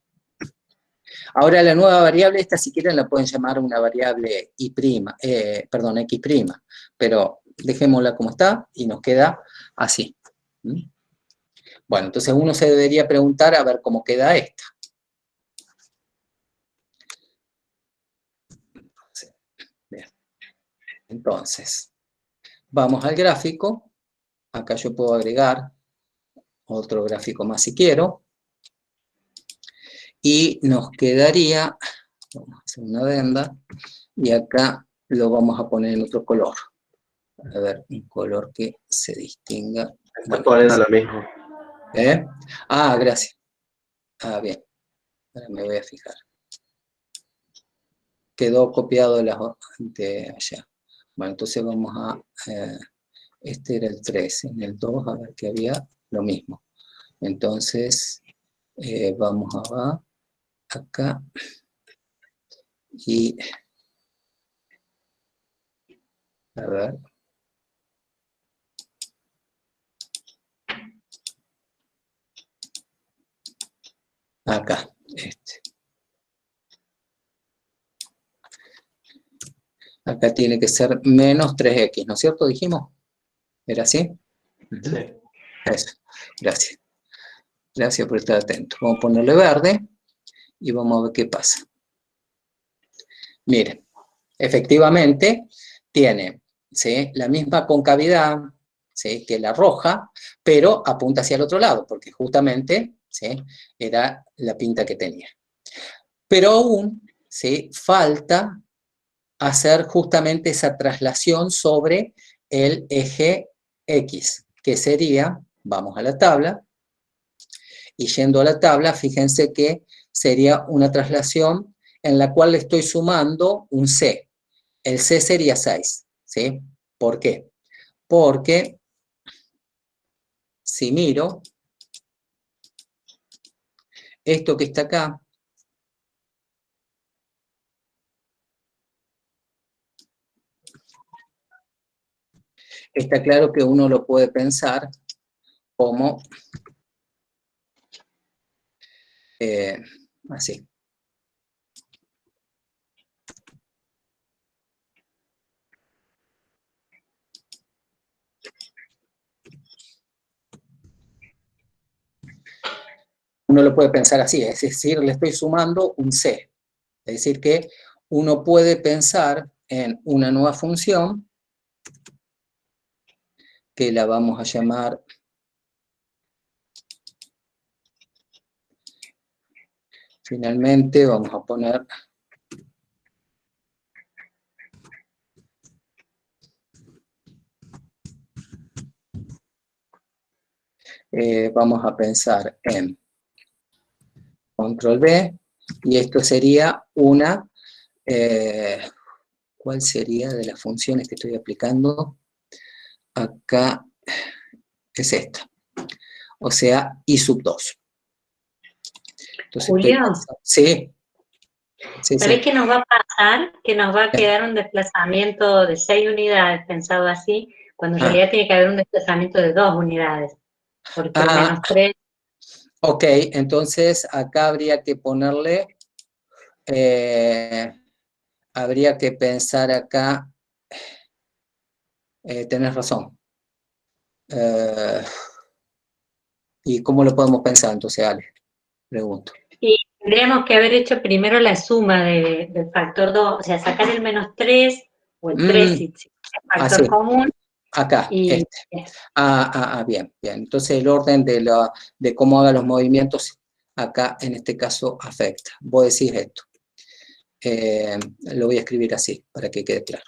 Ahora la nueva variable, esta si quieren la pueden llamar una variable X', pero dejémosla como está y nos queda así. Bueno, entonces uno se debería preguntar a ver cómo queda esta. Bien. Entonces, vamos al gráfico. Acá yo puedo agregar otro gráfico más si quiero. Y nos quedaría, vamos a hacer una adenda, y acá lo vamos a poner en otro color. A ver, un color que se distinga. Estás poniendo lo mismo. Gracias. Bien. Ahora me voy a fijar. Quedó copiado de allá. Bueno, entonces vamos a... este era el 3. En el 2, a ver que había lo mismo. Entonces, vamos a acá. Y... a ver... acá, Acá tiene que ser menos 3x, ¿no es cierto? Dijimos. ¿Era así? Sí. Eso, gracias. Gracias por estar atento. Vamos a ponerle verde y vamos a ver qué pasa. Miren, efectivamente tiene, ¿sí?, la misma concavidad, ¿sí?, que la roja, pero apunta hacia el otro lado, porque justamente, ¿sí?, era la pinta que tenía. Pero aún, ¿sí?, falta hacer justamente esa traslación sobre el eje X, que sería, vamos a la tabla, y yendo a la tabla, fíjense que sería una traslación en la cual le estoy sumando un C. El C sería 6, ¿sí? ¿Por qué? Porque si miro esto que está acá, está claro que uno lo puede pensar como así. Uno lo puede pensar así, es decir, le estoy sumando un C. Es decir, que uno puede pensar en una nueva función que la vamos a llamar finalmente, vamos a poner vamos a pensar en control B, y esto sería una, ¿cuál sería de las funciones que estoy aplicando? Acá es esta, o sea, I sub 2. Entonces, Julio, sí. ¿sabés qué nos va a pasar? Que nos va a quedar un desplazamiento de 6 unidades, pensado así, cuando en realidad tiene que haber un desplazamiento de 2 unidades, porque el menos 3... Ok, entonces acá habría que ponerle, habría que pensar acá, tenés razón. ¿Y cómo lo podemos pensar entonces, Ale? Pregunto. Y tendríamos que haber hecho primero la suma del factor 2, o sea, sacar el menos 3 o el 3 si es factor común. Acá, y, bien, bien. Entonces el orden de cómo haga los movimientos, acá en este caso afecta. Voy a decir esto. Lo voy a escribir así, para que quede claro.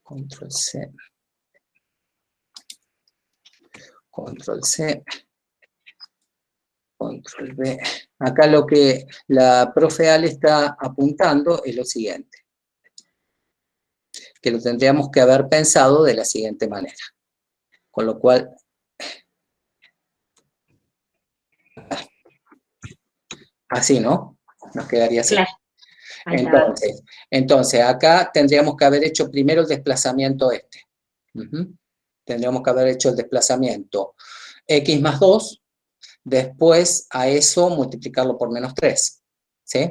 Control C. Control C. Control V. Acá lo que la profe Ale está apuntando es lo siguiente. Que lo tendríamos que haber pensado de la siguiente manera. Con lo cual, así, ¿no? Nos quedaría así. Claro. Entonces, acá tendríamos que haber hecho primero el desplazamiento este. Tendríamos que haber hecho el desplazamiento X más 2, después a eso multiplicarlo por menos 3. ¿Sí?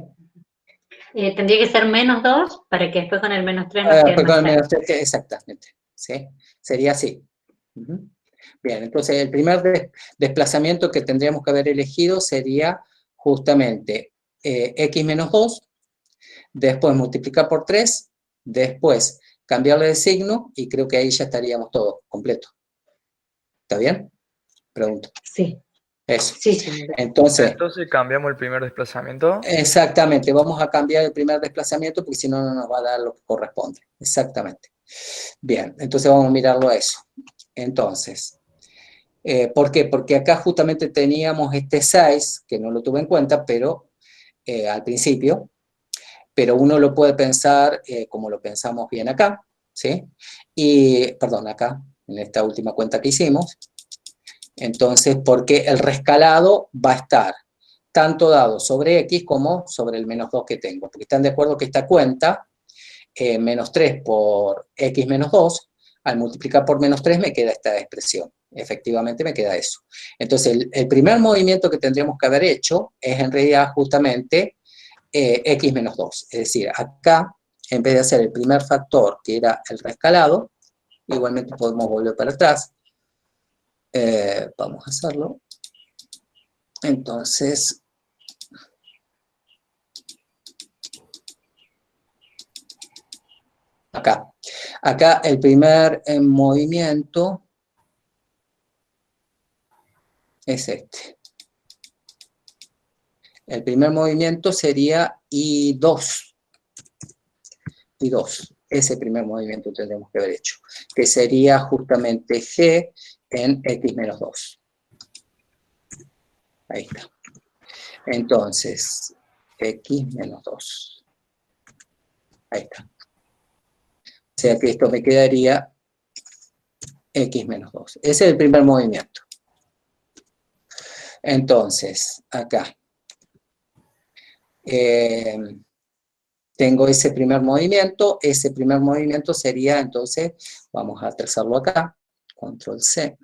Tendría que ser menos 2 para que después con el menos 3 nos quede más menos 3, exactamente. ¿Sí? Sería así. Bien, entonces el primer desplazamiento que tendríamos que haber elegido sería justamente X menos 2, después multiplicar por 3, después cambiarle de signo, y creo que ahí ya estaríamos todos completos. ¿Está bien? Pregunto. Sí. Eso. Sí. Entonces cambiamos el primer desplazamiento. Exactamente, vamos a cambiar el primer desplazamiento porque si no, no nos va a dar lo que corresponde. Exactamente. Bien, entonces vamos a mirarlo a eso. Entonces, ¿por qué? Porque acá justamente teníamos este 6, que no lo tuve en cuenta, pero al principio, pero uno lo puede pensar como lo pensamos bien acá, ¿sí? Y, perdón, acá, en esta última cuenta que hicimos. Entonces, porque el rescalado va a estar tanto dado sobre X como sobre el menos 2 que tengo. Porque están de acuerdo que esta cuenta, menos 3 por X menos 2, al multiplicar por menos 3 me queda esta expresión. Efectivamente me queda eso. Entonces, el primer movimiento que tendríamos que haber hecho es en realidad justamente X menos 2. Es decir, acá, en vez de hacer el primer factor, que era el rescalado, igualmente podemos volver para atrás. Vamos a hacerlo. Entonces, acá el primer movimiento es este. El primer movimiento sería I2. y 2. Ese primer movimiento tendremos que haber hecho, que sería justamente G en X menos 2. Ahí está. Entonces, X menos 2. Ahí está. O sea que esto me quedaría X menos 2. Ese es el primer movimiento. Entonces, acá. Tengo ese primer movimiento sería, entonces, vamos a trazarlo acá, control C.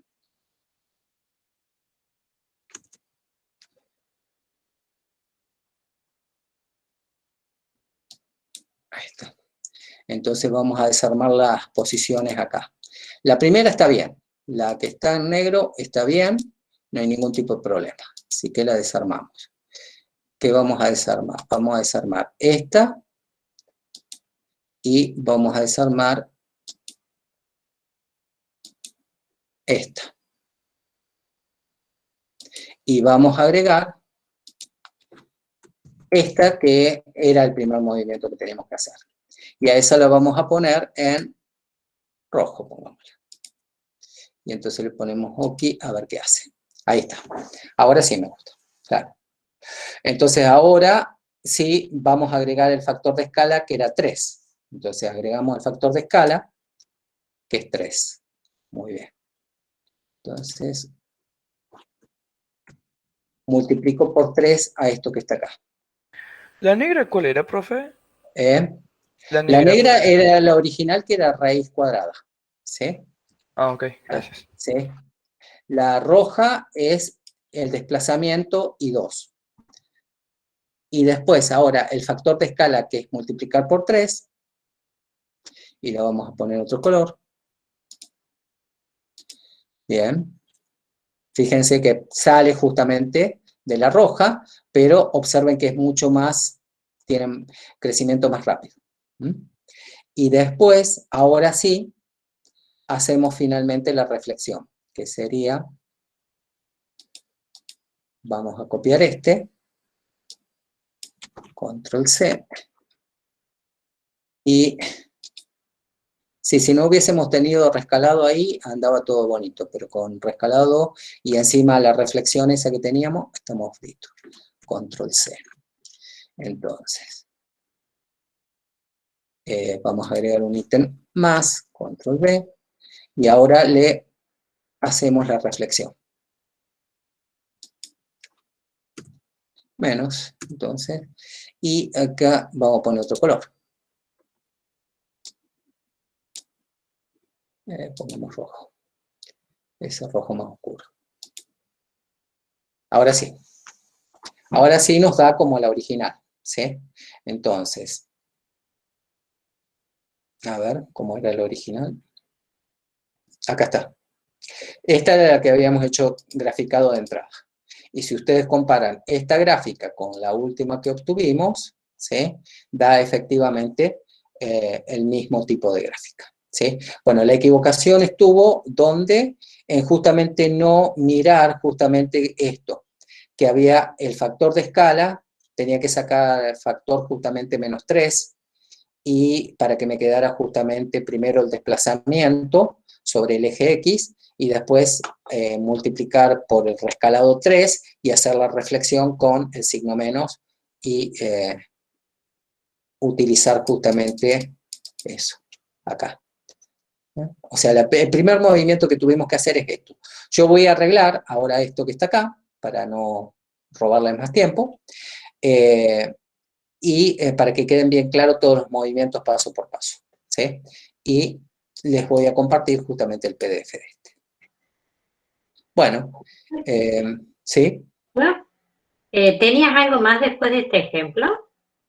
Ahí está. Entonces vamos a desarmar las posiciones acá. La primera está bien, la que está en negro está bien, no hay ningún tipo de problema, así que la desarmamos. ¿Qué vamos a desarmar? Vamos a desarmar esta y vamos a desarmar esta. Y vamos a agregar esta que era el primer movimiento que teníamos que hacer. Y a esa la vamos a poner en rojo, pongámosla. Y entonces le ponemos OK a ver qué hace. Ahí está. Ahora sí me gusta. Claro. Entonces ahora sí vamos a agregar el factor de escala que era 3. Entonces agregamos el factor de escala que es 3. Muy bien. Entonces multiplico por 3 a esto que está acá. ¿La negra cuál era, profe? La negra era la original que era raíz cuadrada. ¿Sí? Ah, ok, gracias. ¿Sí? La roja es el desplazamiento y 2. Y después, ahora, el factor de escala, que es multiplicar por 3, y le vamos a poner otro color. Bien. Fíjense que sale justamente de la roja, pero observen que es mucho más, tiene crecimiento más rápido. Y después, ahora sí, hacemos finalmente la reflexión, que sería, vamos a copiar este, control C, y si no hubiésemos tenido rescalado ahí, andaba todo bonito, pero con rescalado y encima la reflexión esa que teníamos, estamos fritos. Control C. Entonces, vamos a agregar un ítem más, control V, y ahora le hacemos la reflexión. Menos, entonces, y acá vamos a poner otro color. Pongamos rojo. Ese rojo más oscuro. Ahora sí. Ahora sí nos da como la original, ¿sí? Entonces, a ver, ¿cómo era la original? Acá está. Esta era la que habíamos hecho graficado de entrada. Y si ustedes comparan esta gráfica con la última que obtuvimos, ¿sí? Da efectivamente el mismo tipo de gráfica. ¿Sí? Bueno, la equivocación estuvo donde en justamente no mirar justamente esto, que había el factor de escala, tenía que sacar el factor justamente menos 3, y para que me quedara justamente primero el desplazamiento sobre el eje X, y después multiplicar por el rescalado 3, y hacer la reflexión con el signo menos, y utilizar justamente eso, acá. O sea, el primer movimiento que tuvimos que hacer es esto. Yo voy a arreglar ahora esto que está acá, para no robarle más tiempo, y para que queden bien claros todos los movimientos paso por paso. ¿Sí? Y les voy a compartir justamente el PDF de este. Bueno, ¿sí? Bueno, ¿tenías algo más después de este ejemplo?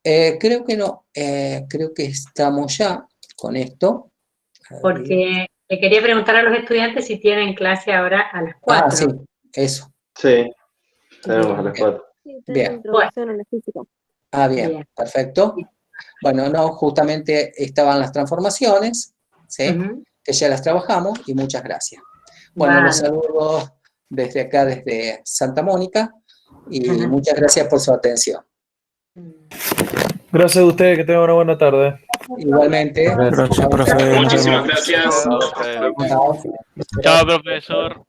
Creo que no, creo que estamos ya con esto. Porque le quería preguntar a los estudiantes si tienen clase ahora a las 4. Ah, sí, eso. Sí, tenemos a las 4. Bien. Introducción a la física. Ah, bien, perfecto. Bueno, no, justamente estaban las transformaciones, ¿sí? Que ya las trabajamos, y muchas gracias. Bueno, los saludo desde acá, desde Santa Mónica, y muchas gracias por su atención. Gracias a ustedes, que tengan una buena tarde. Igualmente. Gracias, profe. Nos Muchísimas vemos. gracias. Chao. Chao, profesor.